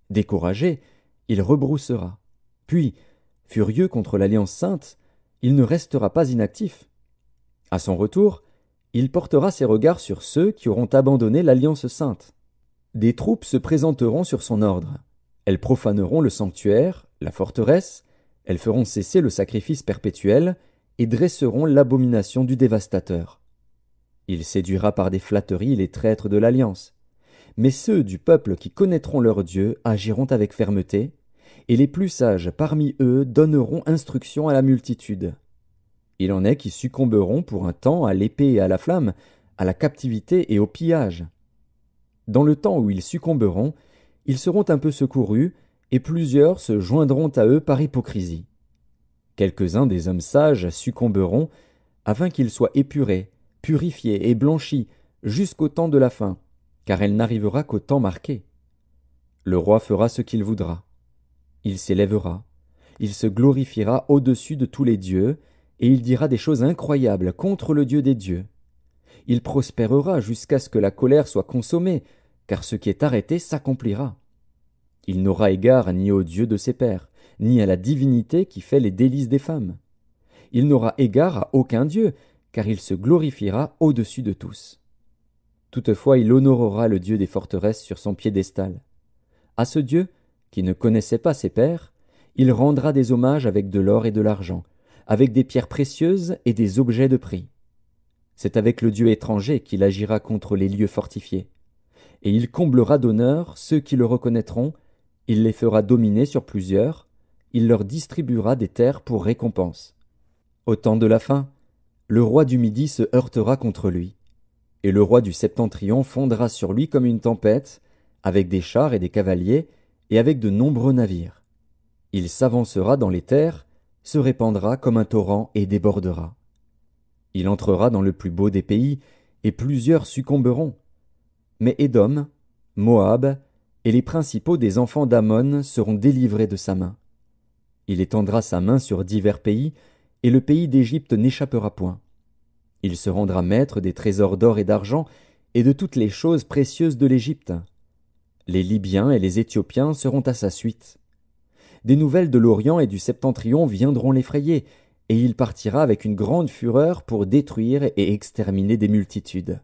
Découragé, il rebroussera. Puis, furieux contre l'Alliance sainte, il ne restera pas inactif. À son retour, Il portera ses regards sur ceux qui auront abandonné l'alliance sainte. Des troupes se présenteront sur son ordre. Elles profaneront le sanctuaire, la forteresse, elles feront cesser le sacrifice perpétuel et dresseront l'abomination du dévastateur. Il séduira par des flatteries les traîtres de l'alliance. Mais ceux du peuple qui connaîtront leur Dieu agiront avec fermeté, et les plus sages parmi eux donneront instruction à la multitude. Il en est qui succomberont pour un temps à l'épée et à la flamme, à la captivité et au pillage. Dans le temps où ils succomberont, ils seront un peu secourus, et plusieurs se joindront à eux par hypocrisie. Quelques-uns des hommes sages succomberont, afin qu'ils soient épurés, purifiés et blanchis, jusqu'au temps de la fin, car elle n'arrivera qu'au temps marqué. Le roi fera ce qu'il voudra. Il s'élèvera, il se glorifiera au-dessus de tous les dieux, et il dira des choses incroyables contre le Dieu des dieux. Il prospérera jusqu'à ce que la colère soit consommée, car ce qui est arrêté s'accomplira. Il n'aura égard ni au Dieu de ses pères, ni à la divinité qui fait les délices des femmes. Il n'aura égard à aucun Dieu, car il se glorifiera au-dessus de tous. Toutefois il honorera le Dieu des forteresses sur son piédestal. À ce Dieu, qui ne connaissait pas ses pères, il rendra des hommages avec de l'or et de l'argent, avec des pierres précieuses et des objets de prix. C'est avec le Dieu étranger qu'il agira contre les lieux fortifiés. Et il comblera d'honneur ceux qui le reconnaîtront, il les fera dominer sur plusieurs, il leur distribuera des terres pour récompense. Au temps de la fin, le roi du Midi se heurtera contre lui, et le roi du Septentrion fondera sur lui comme une tempête, avec des chars et des cavaliers, et avec de nombreux navires. Il s'avancera dans les terres, se répandra comme un torrent et débordera. Il entrera dans le plus beau des pays, et plusieurs succomberont. Mais Édom, Moab, et les principaux des enfants d'Ammon seront délivrés de sa main. Il étendra sa main sur divers pays, et le pays d'Égypte n'échappera point. Il se rendra maître des trésors d'or et d'argent, et de toutes les choses précieuses de l'Égypte. Les Libyens et les Éthiopiens seront à sa suite. Des nouvelles de l'Orient et du Septentrion viendront l'effrayer, et il partira avec une grande fureur pour détruire et exterminer des multitudes.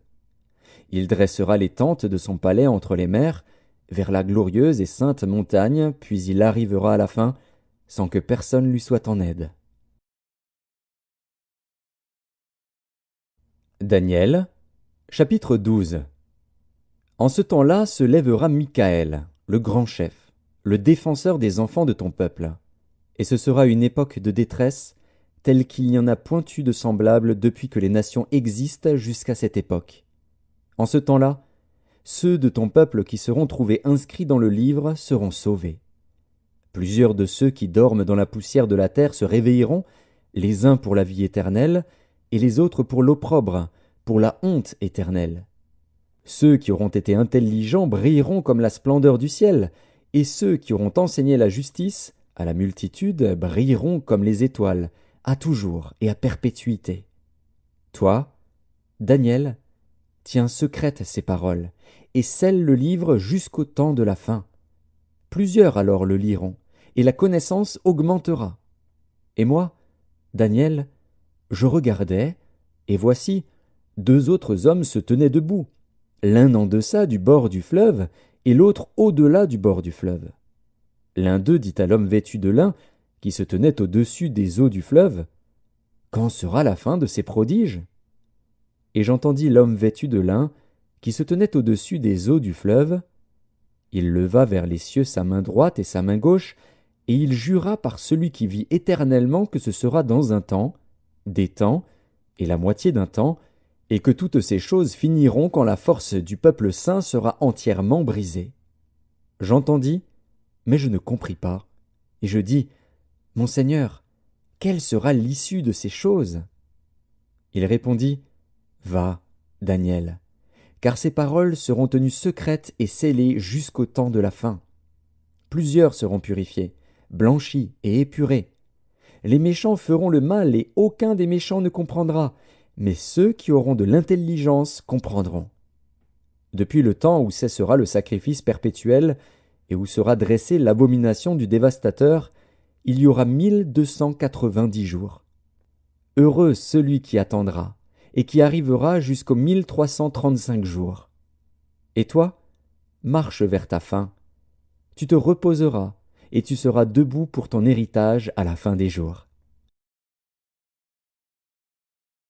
Il dressera les tentes de son palais entre les mers, vers la glorieuse et sainte montagne, puis il arrivera à la fin, sans que personne lui soit en aide. Daniel, chapitre 12. En ce temps-là se lèvera Michaël, le grand chef, le défenseur des enfants de ton peuple. Et ce sera une époque de détresse, telle qu'il n'y en a point eu de semblable depuis que les nations existent jusqu'à cette époque. En ce temps-là, ceux de ton peuple qui seront trouvés inscrits dans le livre seront sauvés. Plusieurs de ceux qui dorment dans la poussière de la terre se réveilleront, les uns pour la vie éternelle, et les autres pour l'opprobre, pour la honte éternelle. Ceux qui auront été intelligents brilleront comme la splendeur du ciel, et ceux qui auront enseigné la justice à la multitude brilleront comme les étoiles, à toujours et à perpétuité. Toi, Daniel, tiens secrètes ces paroles, et scelle le livre jusqu'au temps de la fin. Plusieurs alors le liront, et la connaissance augmentera. Et moi, Daniel, je regardais, et voici, deux autres hommes se tenaient debout, l'un en deçà du bord du fleuve, et l'autre au-delà du bord du fleuve. L'un d'eux dit à l'homme vêtu de lin, qui se tenait au-dessus des eaux du fleuve, « Quand sera la fin de ces prodiges ?» Et j'entendis l'homme vêtu de lin, qui se tenait au-dessus des eaux du fleuve. Il leva vers les cieux sa main droite et sa main gauche, et il jura par celui qui vit éternellement que ce sera dans un temps, des temps, et la moitié d'un temps, et que toutes ces choses finiront quand la force du peuple saint sera entièrement brisée. J'entendis, mais je ne compris pas, et je dis, « Mon Seigneur, quelle sera l'issue de ces choses ?» Il répondit, « Va, Daniel, car ces paroles seront tenues secrètes et scellées jusqu'au temps de la fin. Plusieurs seront purifiés, blanchis et épurés. Les méchants feront le mal et aucun des méchants ne comprendra, mais ceux qui auront de l'intelligence comprendront. Depuis le temps où cessera le sacrifice perpétuel et où sera dressée l'abomination du dévastateur, il y aura 1290 jours. Heureux celui qui attendra, et qui arrivera jusqu'aux 1335 jours. Et toi, marche vers ta fin. Tu te reposeras, et tu seras debout pour ton héritage à la fin des jours.